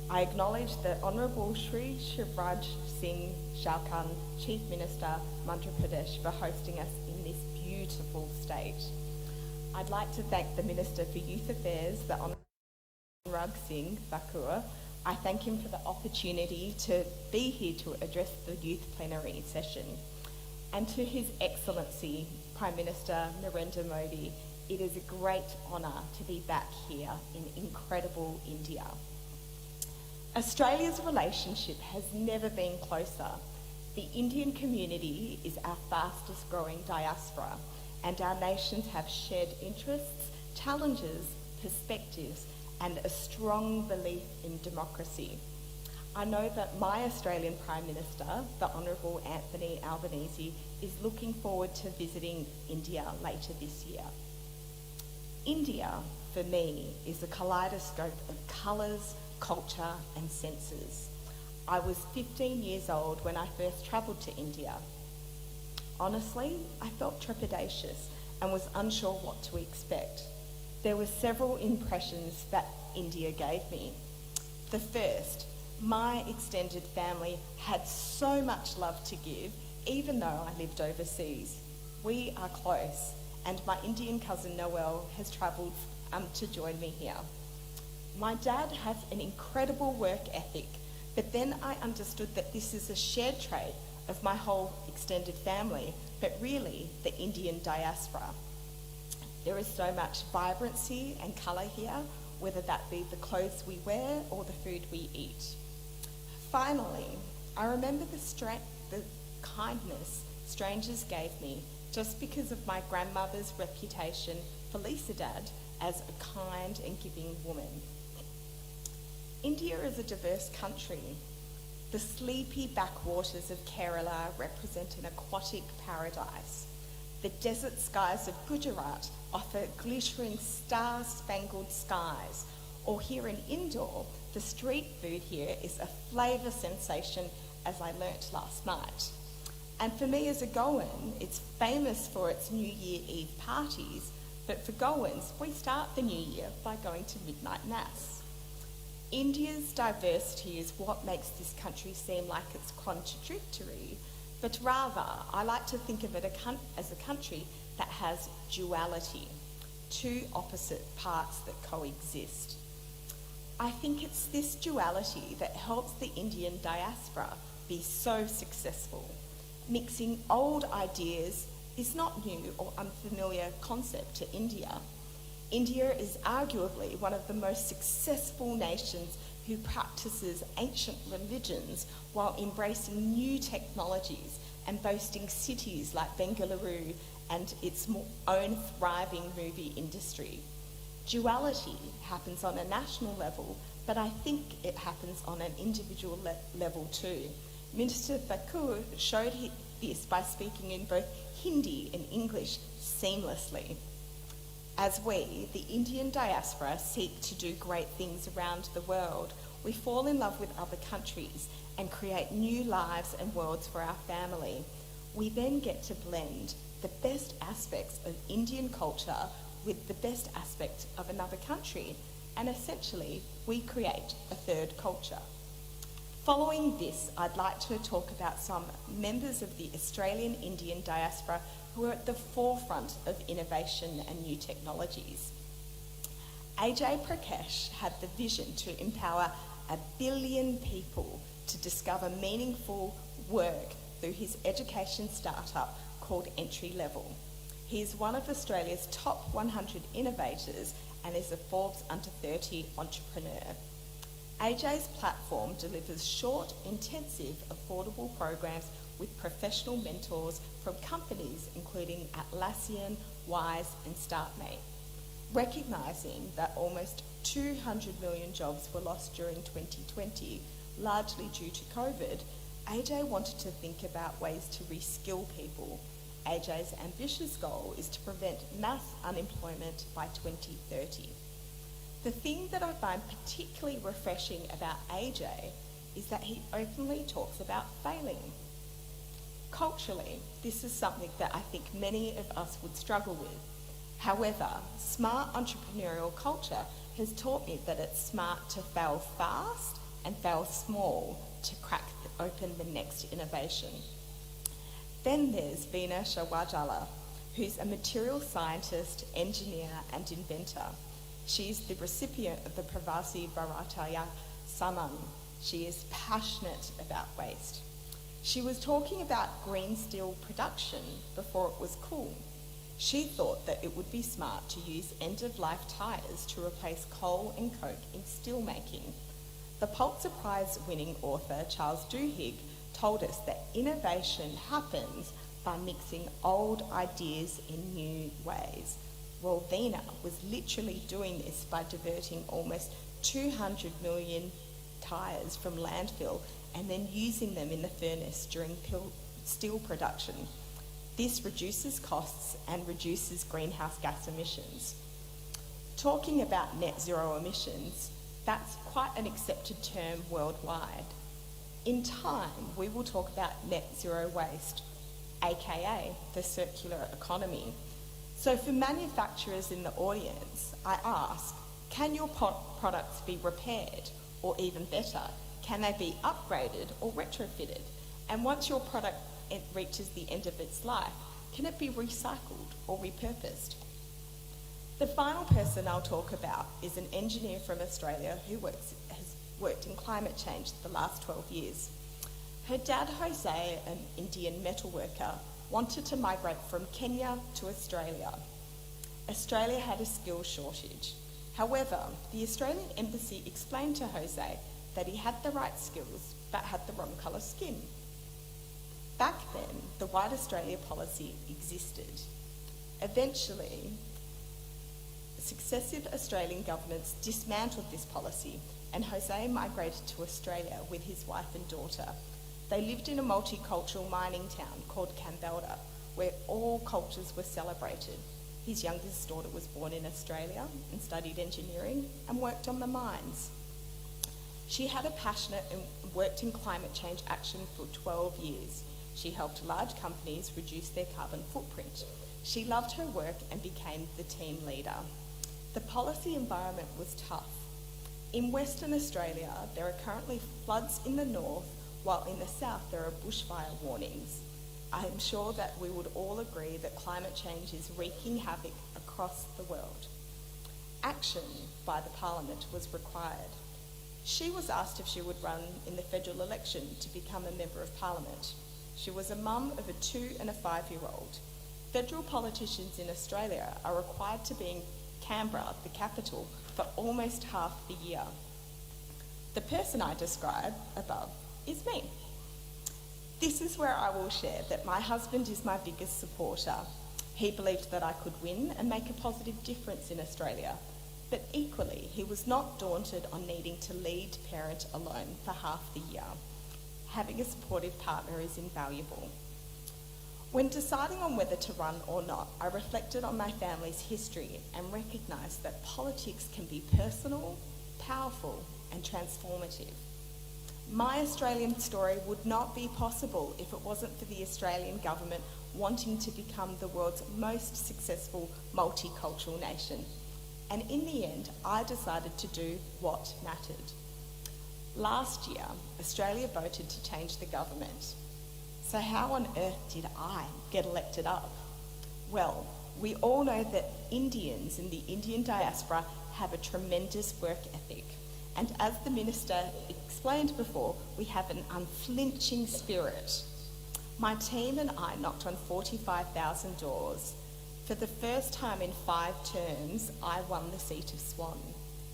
I acknowledge the Honourable Shri Shivraj Singh Chauhan, Chief Minister, Madhya Pradesh, for hosting us in this beautiful state. I'd like to thank the Minister for Youth Affairs, the Honourable Rag Singh Bakur. I thank him for the opportunity to be here to address the youth plenary session. And to His Excellency Prime Minister Narendra Modi, it is a great honour to be back here in incredible India. Australia's relationship has never been closer. The Indian community is our fastest growing diaspora, and our nations have shared interests, challenges, perspectives, and a strong belief in democracy. I know that my Australian Prime Minister, the Honourable Anthony Albanese, is looking forward to visiting India later this year. India, for me, is a kaleidoscope of colours, culture and senses. I was 15 years old when I first travelled to India. Honestly, I felt trepidatious and was unsure what to expect. There were several impressions that India gave me. The first, my extended family had so much love to give, even though I lived overseas. We are close, and my Indian cousin Noel has travelled to join me here. My dad has an incredible work ethic, but then I understood that this is a shared trait of my whole extended family, but really the Indian diaspora. There is so much vibrancy and colour here, whether that be the clothes we wear or the food we eat. Finally, I remember the kindness strangers gave me just because of my grandmother's reputation, Felicidad, as a kind and giving woman. India is a diverse country. The sleepy backwaters of Kerala represent an aquatic paradise. The desert skies of Gujarat offer glittering star-spangled skies. Or here in Indore, the street food here is a flavour sensation, as I learnt last night. And for me as a Goan, it's famous for its New Year Eve parties, but for Goans, we start the New Year by going to midnight mass. India's diversity is what makes this country seem like it's contradictory, but rather I like to think of it as a country that has duality, two opposite parts that coexist. I think it's this duality that helps the Indian diaspora be so successful. Mixing old ideas is not new or unfamiliar concept to India. India is arguably one of the most successful nations who practices ancient religions while embracing new technologies and boasting cities like Bengaluru and its own thriving movie industry. Duality happens on a national level, but I think it happens on an individual level too. Minister Thakur showed this by speaking in both Hindi and English seamlessly. As we, the Indian diaspora, seek to do great things around the world, we fall in love with other countries and create new lives and worlds for our family. We then get to blend the best aspects of Indian culture with the best aspects of another country, and essentially we create a third culture. Following this, I'd like to talk about some members of the Australian Indian diaspora who are at the forefront of innovation and new technologies. Ajay Prakash had the vision to empower 1 billion people to discover meaningful work through his education startup called Entry Level. He is one of Australia's top 100 innovators and is a Forbes Under 30 entrepreneur. AJ's platform delivers short, intensive, affordable programs with professional mentors from companies including Atlassian, Wise and StartMate. Recognising that almost 200 million jobs were lost during 2020, largely due to COVID, AJ wanted to think about ways to reskill people. AJ's ambitious goal is to prevent mass unemployment by 2030. The thing that I find particularly refreshing about AJ is that he openly talks about failing. Culturally, this is something that I think many of us would struggle with. However, smart entrepreneurial culture has taught me that it's smart to fail fast and fail small to crack open the next innovation. Then there's Veena Shawajala, who's a material scientist, engineer and inventor. She's the recipient of the Pravasi Bharataya Samman. She is passionate about waste. She was talking about green steel production before it was cool. She thought that it would be smart to use end-of-life tyres to replace coal and coke in steel making. The Pulitzer Prize-winning author Charles Duhigg told us that innovation happens by mixing old ideas in new ways. Well, Veena was literally doing this by diverting almost 200 million tyres from landfill and then using them in the furnace during steel production. This reduces costs and reduces greenhouse gas emissions. Talking about net zero emissions, that's quite an accepted term worldwide. In time, we will talk about net zero waste, aka the circular economy. So for manufacturers in the audience, I ask, can your products be repaired? Or even better, can they be upgraded or retrofitted? And once your product reaches the end of its life, can it be recycled or repurposed? The final person I'll talk about is an engineer from Australia who has worked in climate change the last 12 years. Her dad, Jose, an Indian metalworker, wanted to migrate from Kenya to Australia. Australia had a skills shortage. However, the Australian embassy explained to Jose that he had the right skills but had the wrong colour skin. Back then, the White Australia policy existed. Eventually, successive Australian governments dismantled this policy and Jose migrated to Australia with his wife and daughter. They lived in a multicultural mining town called Kambalda, where all cultures were celebrated. His youngest daughter was born in Australia and studied engineering and worked on the mines. She had a passionate and worked in climate change action for 12 years. She helped large companies reduce their carbon footprint. She loved her work and became the team leader. The policy environment was tough. In Western Australia, there are currently floods in the north, while in the south there are bushfire warnings. I am sure that we would all agree that climate change is wreaking havoc across the world. Action by the Parliament was required. She was asked if she would run in the federal election to become a Member of Parliament. She was a mum of a 2- and a 5-year-old. Federal politicians in Australia are required to be in Canberra, the capital, for almost half the year. The person I describe above is me. This is where I will share that my husband is my biggest supporter. He believed that I could win and make a positive difference in Australia. But equally, he was not daunted on needing to lead parent alone for half the year. Having a supportive partner is invaluable. When deciding on whether to run or not, I reflected on my family's history and recognised that politics can be personal, powerful and transformative. My Australian story would not be possible if it wasn't for the Australian government wanting to become the world's most successful multicultural nation. And in the end, I decided to do what mattered. Last year, Australia voted to change the government. So how on earth did I get elected up? Well, we all know that Indians in the Indian diaspora have a tremendous work ethic. And as the Minister explained before, we have an unflinching spirit. My team and I knocked on 45,000 doors. For the first time in 5 terms, I won the seat of Swan.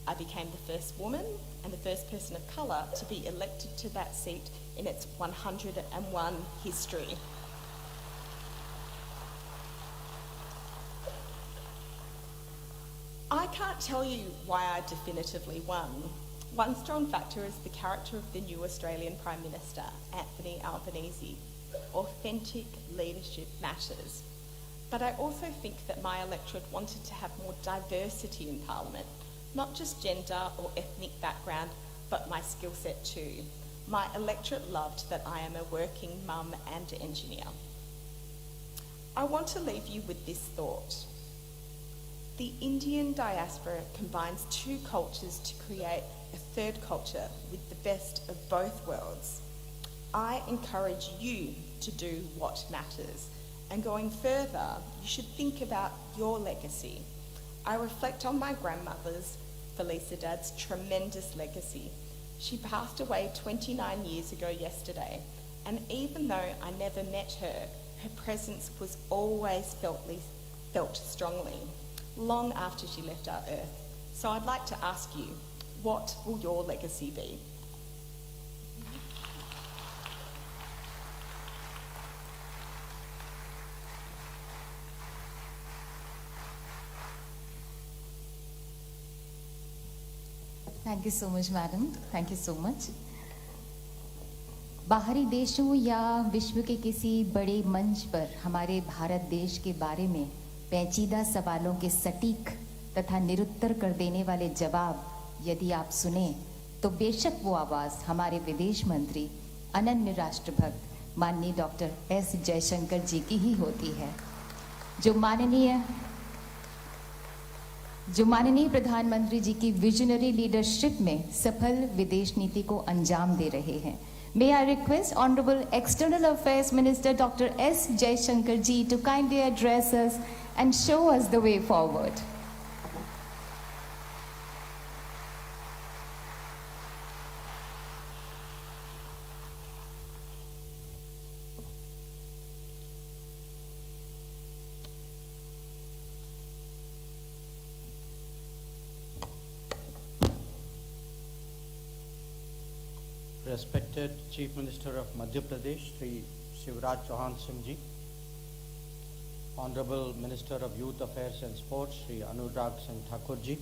I became the first woman and the first person of colour to be elected to that seat in its 101 history. I can't tell you why I definitively won. One strong factor is the character of the new Australian Prime Minister, Anthony Albanese. Authentic leadership matters. But I also think that my electorate wanted to have more diversity in Parliament, not just gender or ethnic background, but my skill set too. My electorate loved that I am a working mum and engineer. I want to leave you with this thought. The Indian diaspora combines 2 cultures to create a 3rd culture with the best of both worlds. I encourage you to do what matters. And going further, you should think about your legacy. I reflect on my grandmother's, Felicidad's, tremendous legacy. She passed away 29 years ago yesterday, and even though I never met her, her presence was always felt strongly, long after she left our earth. So I'd like to ask you, what will your legacy be? Thank you so much madam, thank you so much. बाहरी देशों या विश्व के किसी बड़े मंच पर हमारे भारत देश के बारे में पेचीदा सवालों के सटीक तथा निरुत्तर कर देने वाले जवाब यदि आप सुने तो बेशक वो आवाज़ हमारे विदेश मंत्री अनन्य राष्ट्रभक्त माननीय डॉक्टर एस जयशंकर जी की ही होती है, जो माननीय प्रधानमंत्री जी की विजनरी लीडरशिप में सफल विदेश नीति को अंजाम दे रहे हैं। May I request Honorable External Affairs Minister Dr. S. Jaishankar ji to kindly address us and show us the way forward. Respected Chief Minister of Madhya Pradesh, Shri Shivraj Chauhan Singh Ji, Honorable Minister of Youth Affairs and Sports, Shri Anurag Singh Thakur Ji,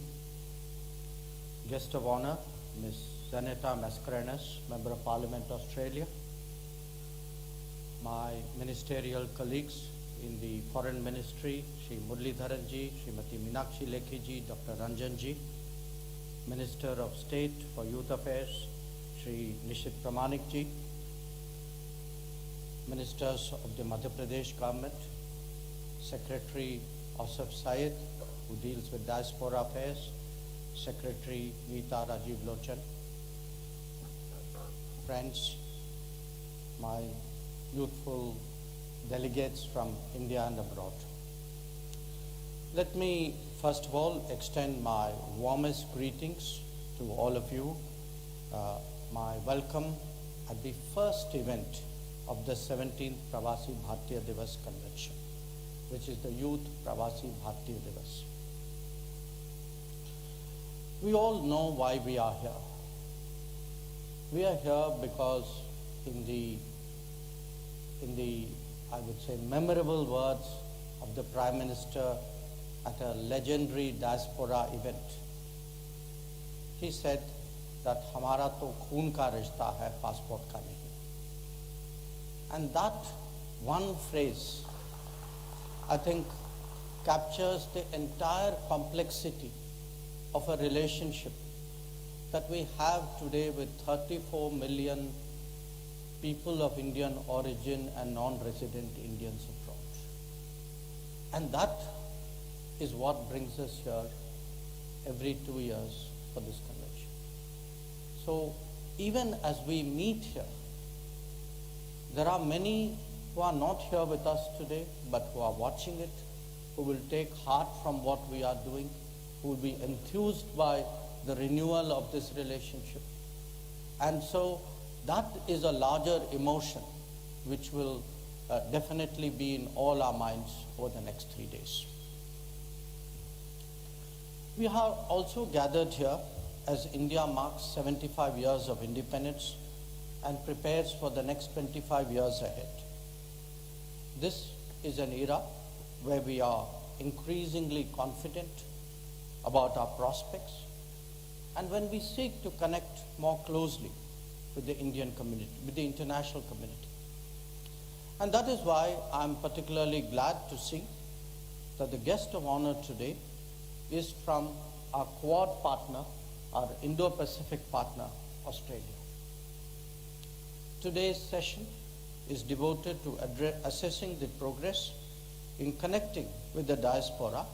Guest of Honor, Ms. Zaneta Mascarenhas, Member of Parliament, Australia, my ministerial colleagues in the Foreign Ministry, Shri Muralidharan Ji, Srimati Meenakshi Lekhi Ji, Dr. Ranjan Ji, Minister of State for Youth Affairs, Shri Nishit Pramanik Ji, Ministers of the Madhya Pradesh government, Secretary Asif Syed, who deals with diaspora affairs, Secretary Neeta Rajiv Lochan, friends, my youthful delegates from India and abroad. Let me first of all extend my warmest greetings to all of you, my welcome at the first event of the 17th Pravasi Bharatiya Divas Convention, which is the Youth Pravasi Bharatiya Divas. We all know why we are here. We are here because in the I would say memorable words of the Prime Minister at a legendary diaspora event, he said that "Hamara to khoon ka rishta hai, passport ka nahi." And that one phrase, I think, captures the entire complexity of a relationship that we have today with 34 million people of Indian origin and non-resident Indians abroad. And that is what brings us here every 2 years for this convention. So even as we meet here, there are many who are not here with us today, but who are watching it, who will take heart from what we are doing, who will be enthused by the renewal of this relationship. And so that is a larger emotion which will definitely be in all our minds over the next 3 days. We are also gathered here as India marks 75 years of independence and prepares for the next 25 years ahead. This is an era where we are increasingly confident about our prospects, and when we seek to connect more closely with the Indian community, with the international community. And that is why I'm particularly glad to see that the guest of honor today is from our Quad partner, our Indo-Pacific partner, Australia. Today's session is devoted to assessing the progress in connecting with the diaspora,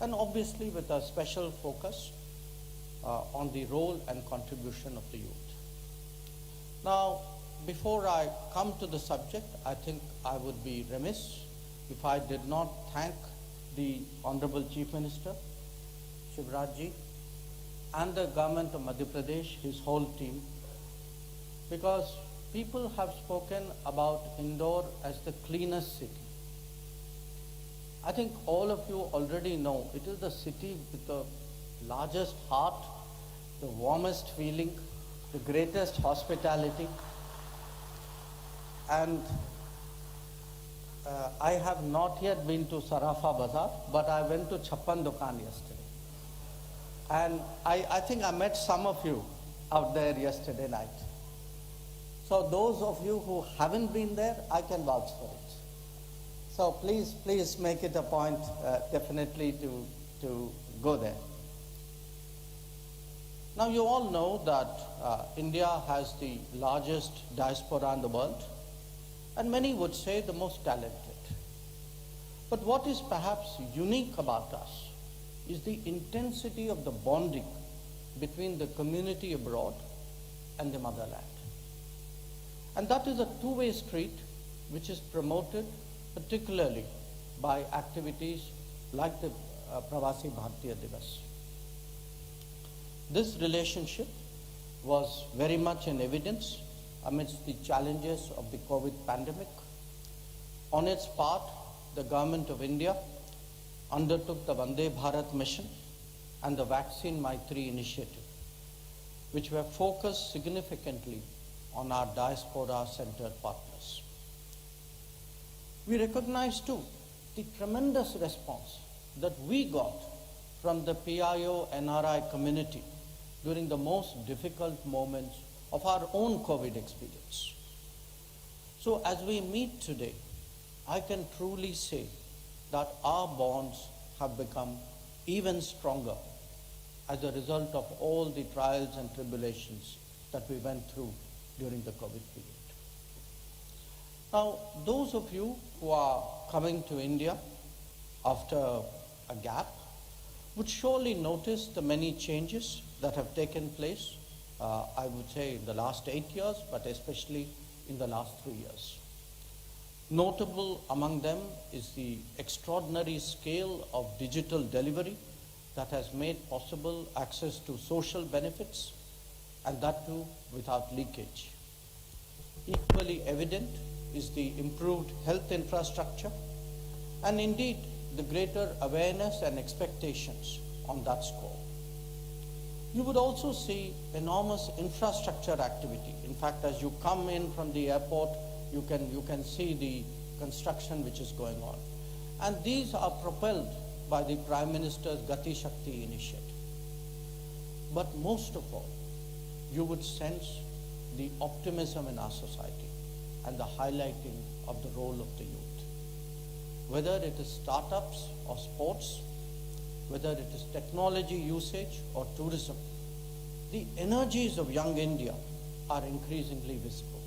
and obviously with a special focus on the role and contribution of the youth. Now, before I come to the subject, I think I would be remiss if I did not thank the Honorable Chief Minister, Shivraj Ji, and the government of Madhya Pradesh, his whole team, because people have spoken about Indore as the cleanest city. I think all of you already know it is the city with the largest heart, the warmest feeling, the greatest hospitality. And I have not yet been to Sarafa Bazaar, but I went to Chappan Dukan yesterday. And I think I met some of you out there yesterday night. So those of you who haven't been there, I can vouch for it. So please make it a point definitely to go there. Now you all know that India has the largest diaspora in the world, and many would say the most talented. But what is perhaps unique about us is the intensity of the bonding between the community abroad and the motherland. And that is a two-way street which is promoted particularly by activities like the Pravasi Bharatiya Divas. This relationship was very much in evidence amidst the challenges of the COVID pandemic. On its part, the Government of India undertook the Vande Bharat mission and the Vaccine Maitri initiative, which were focused significantly on our diaspora-centered partners. We recognize too the tremendous response that we got from the PIO NRI community during the most difficult moments of our own COVID experience. So as we meet today, I can truly say that our bonds have become even stronger as a result of all the trials and tribulations that we went through during the COVID period. Now, those of you who are coming to India after a gap would surely notice the many changes that have taken place, I would say in the last 8 years, but especially in the last 3 years. Notable among them is the extraordinary scale of digital delivery that has made possible access to social benefits, and that too without leakage. Equally evident is the improved health infrastructure and indeed the greater awareness and expectations on that score. You would also see enormous infrastructure activity. In fact, as you come in from the airport, you can see the construction which is going on. And these are propelled by the Prime Minister's Gati Shakti initiative. But most of all, you would sense the optimism in our society and the highlighting of the role of the youth. Whether it is startups or sports, whether it is technology usage or tourism, the energies of young India are increasingly visible.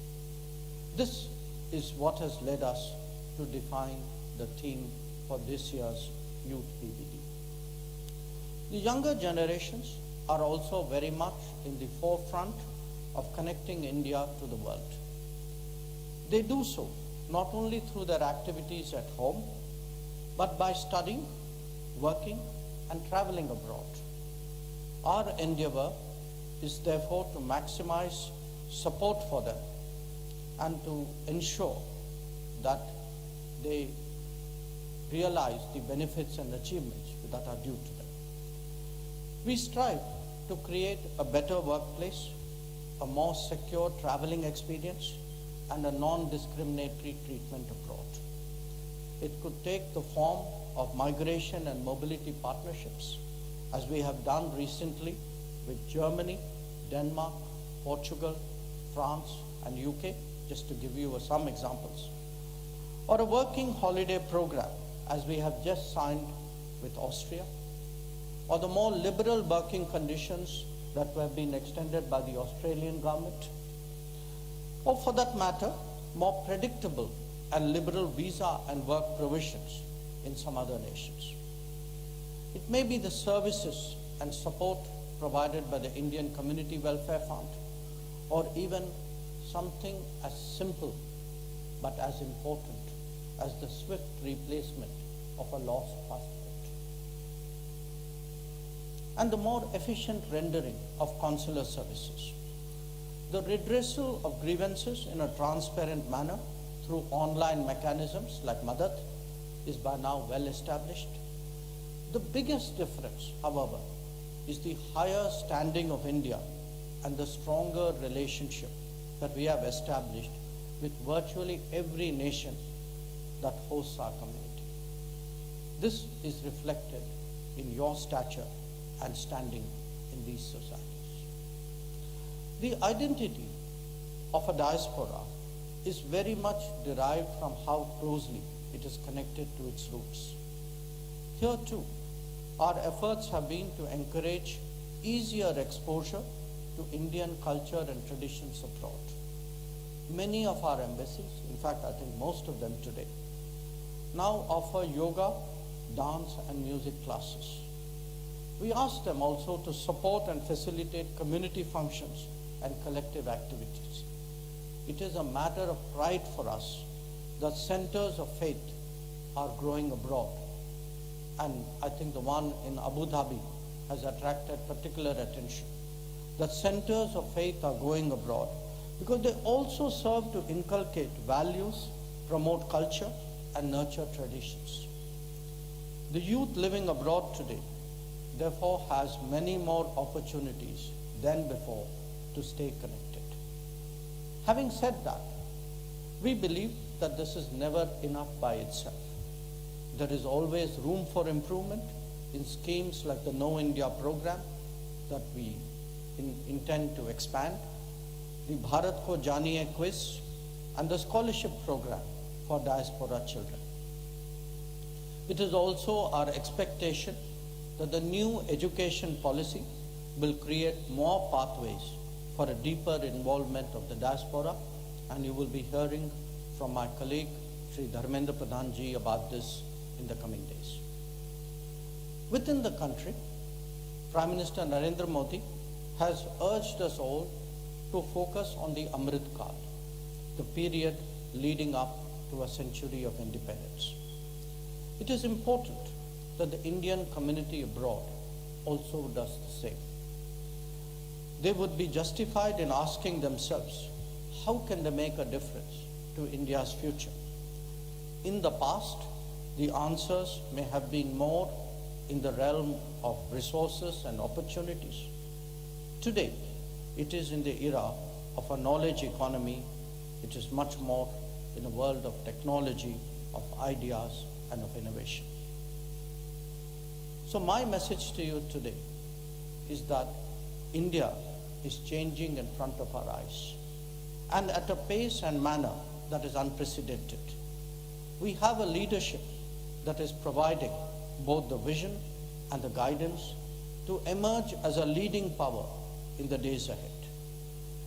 This is what has led us to define the theme for this year's Youth PBD. The younger generations are also very much in the forefront of connecting India to the world. They do so not only through their activities at home, but by studying, working, and traveling abroad. Our endeavor is therefore to maximize support for them and to ensure that they realize the benefits and achievements that are due to them. We strive to create a better workplace, a more secure traveling experience, and a non-discriminatory treatment abroad. It could take the form of migration and mobility partnerships, as we have done recently with Germany, Denmark, Portugal, France, and UK, just to give you some examples. Or a working holiday program, as we have just signed with Austria, or the more liberal working conditions that have been extended by the Australian government, or for that matter, more predictable and liberal visa and work provisions in some other nations. It may be the services and support provided by the Indian Community Welfare Fund, or even something as simple but as important as the swift replacement of a lost passport. And the more efficient rendering of consular services. The redressal of grievances in a transparent manner through online mechanisms like Madhya is by now well established. The biggest difference, however, is the higher standing of India and the stronger relationship that we have established with virtually every nation that hosts our community. This is reflected in your stature and standing in these societies. The identity of a diaspora is very much derived from how closely it is connected to its roots. Here too, our efforts have been to encourage easier exposure to Indian culture and traditions abroad. Many of our embassies, in fact I think most of them today, now offer yoga, dance and music classes. We ask them also to support and facilitate community functions and collective activities. It is a matter of pride for us that centers of faith are growing abroad. And I think the one in Abu Dhabi has attracted particular attention. That centers of faith are going abroad because they also serve to inculcate values, promote culture, and nurture traditions. The youth living abroad today therefore has many more opportunities than before to stay connected. Having said that, we believe that this is never enough by itself. There is always room for improvement in schemes like the Know India program that we intend to expand, the Bharat Ko Janiye quiz, and the scholarship program for diaspora children. It is also our expectation that the new education policy will create more pathways for a deeper involvement of the diaspora, and you will be hearing from my colleague Sri Dharmendra Pradhan ji about this in the coming days. Within the country, Prime Minister Narendra Modi has urged us all to focus on the Amrit Kaal, the period leading up to a century of independence. It is important that the Indian community abroad also does the same. They would be justified in asking themselves, how can they make a difference to India's future? In the past, the answers may have been more in the realm of resources and opportunities. Today, it is in the era of a knowledge economy. It is much more in a world of technology, of ideas, and of innovation. So my message to you today is that India is changing in front of our eyes, and at a pace and manner that is unprecedented. We have a leadership that is providing both the vision and the guidance to emerge as a leading power in the days ahead.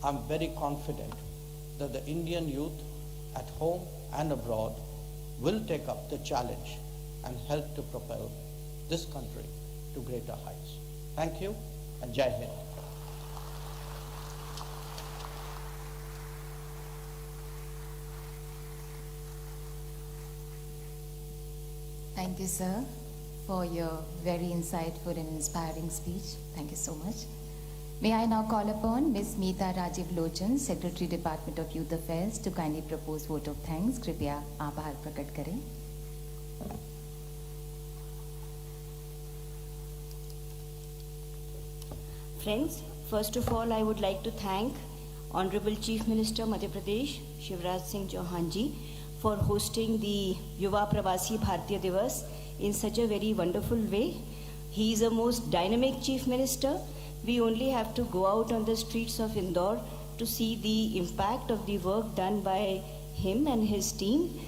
I'm very confident that the Indian youth at home and abroad will take up the challenge and help to propel this country to greater heights. Thank you, and Jai Hind. Thank you, sir, for your very insightful and inspiring speech. Thank you so much. May I now call upon Ms. Meeta Rajiv Lochan, Secretary, Department of Youth Affairs, to kindly propose vote of thanks. कृपया आभार प्रकट करें. Friends, first of all, I would like to thank Honorable Chief Minister Madhya Pradesh, Shivraj Singh Chauhan ji, for hosting the Yuva Pravasi Bharatiya Divas in such a very wonderful way. He is a most dynamic Chief Minister. We only have to go out on the streets of Indore to see the impact of the work done by him and his team.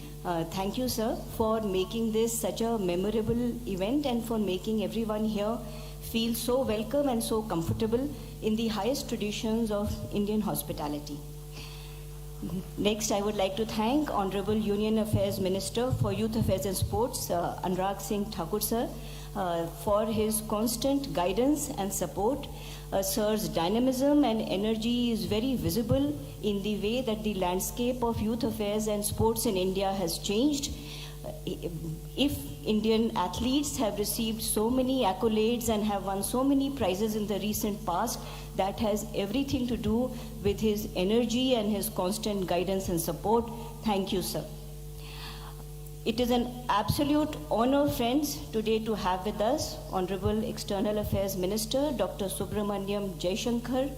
Thank you, sir, for making this such a memorable event and for making everyone here feel so welcome and so comfortable in the highest traditions of Indian hospitality. Next, I would like to thank Honorable Union Affairs Minister for Youth Affairs and Sports, Anurag Singh Thakur sir, for his constant guidance and support. Sir's dynamism and energy is very visible in the way that the landscape of youth affairs and sports in India has changed. If Indian athletes have received so many accolades and have won so many prizes in the recent past, that has everything to do with his energy and his constant guidance and support. Thank you, sir. It is an absolute honor, friends, today to have with us Honorable External Affairs Minister Dr. Subramaniam Jaishankar.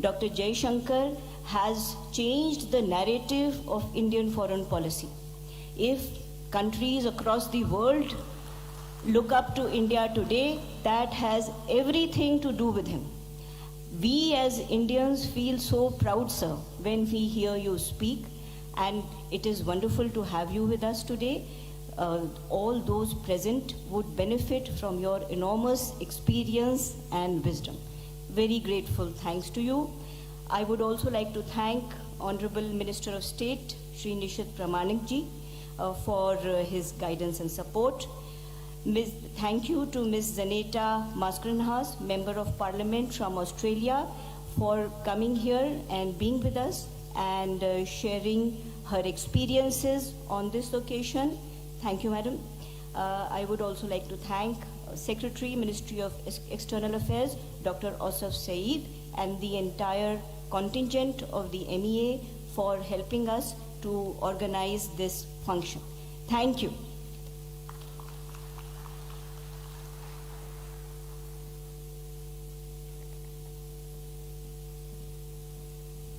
Dr. Jaishankar has changed the narrative of Indian foreign policy. If countries across the world look up to India today, that has everything to do with him. We as Indians feel so proud, sir, when we hear you speak, and it is wonderful to have you with us today. All those present would benefit from your enormous experience and wisdom. Very grateful thanks to you. I would also like to thank Honorable Minister of State, Shri Nishit Pramanik ji, for his guidance and support. Thank you to Ms. Zaneta Mascarenhas, Member of Parliament from Australia, for coming here and being with us and sharing her experiences on this occasion. Thank you, Madam. I would also like to thank Secretary, Ministry of External Affairs, Dr. Asaf Saeed, and the entire contingent of the MEA for helping us to organize this function. Thank you.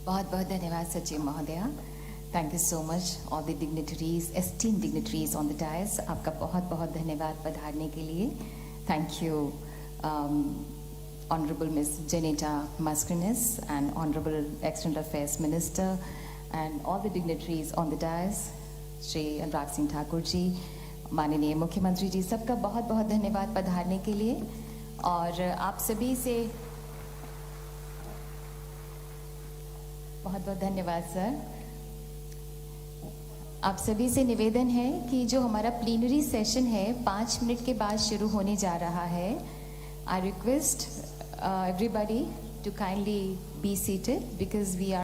बहुत बहुत धन्यवाद सचिव महोदया. Thank you so much, all the dignitaries, esteemed dignitaries on the dais. आपका बहुत बहुत धन्यवाद पधारने के लिए. Thank you, Honorable Ms. Janeta Mascarenhas and Honorable External Affairs Minister and all the dignitaries on the dais, Shri Anurag Singh Thakur ji, माननीय मुख्यमंत्री जी, सबका बहुत बहुत धन्यवाद पधारने के लिए. और आप सभी से बहुत बहुत धन्यवाद सर. आप सभी से निवेदन है कि जो हमारा प्लीनरी सेशन है 5 मिनट के बाद शुरू होने जा रहा है. I request everybody to kindly be seated because we are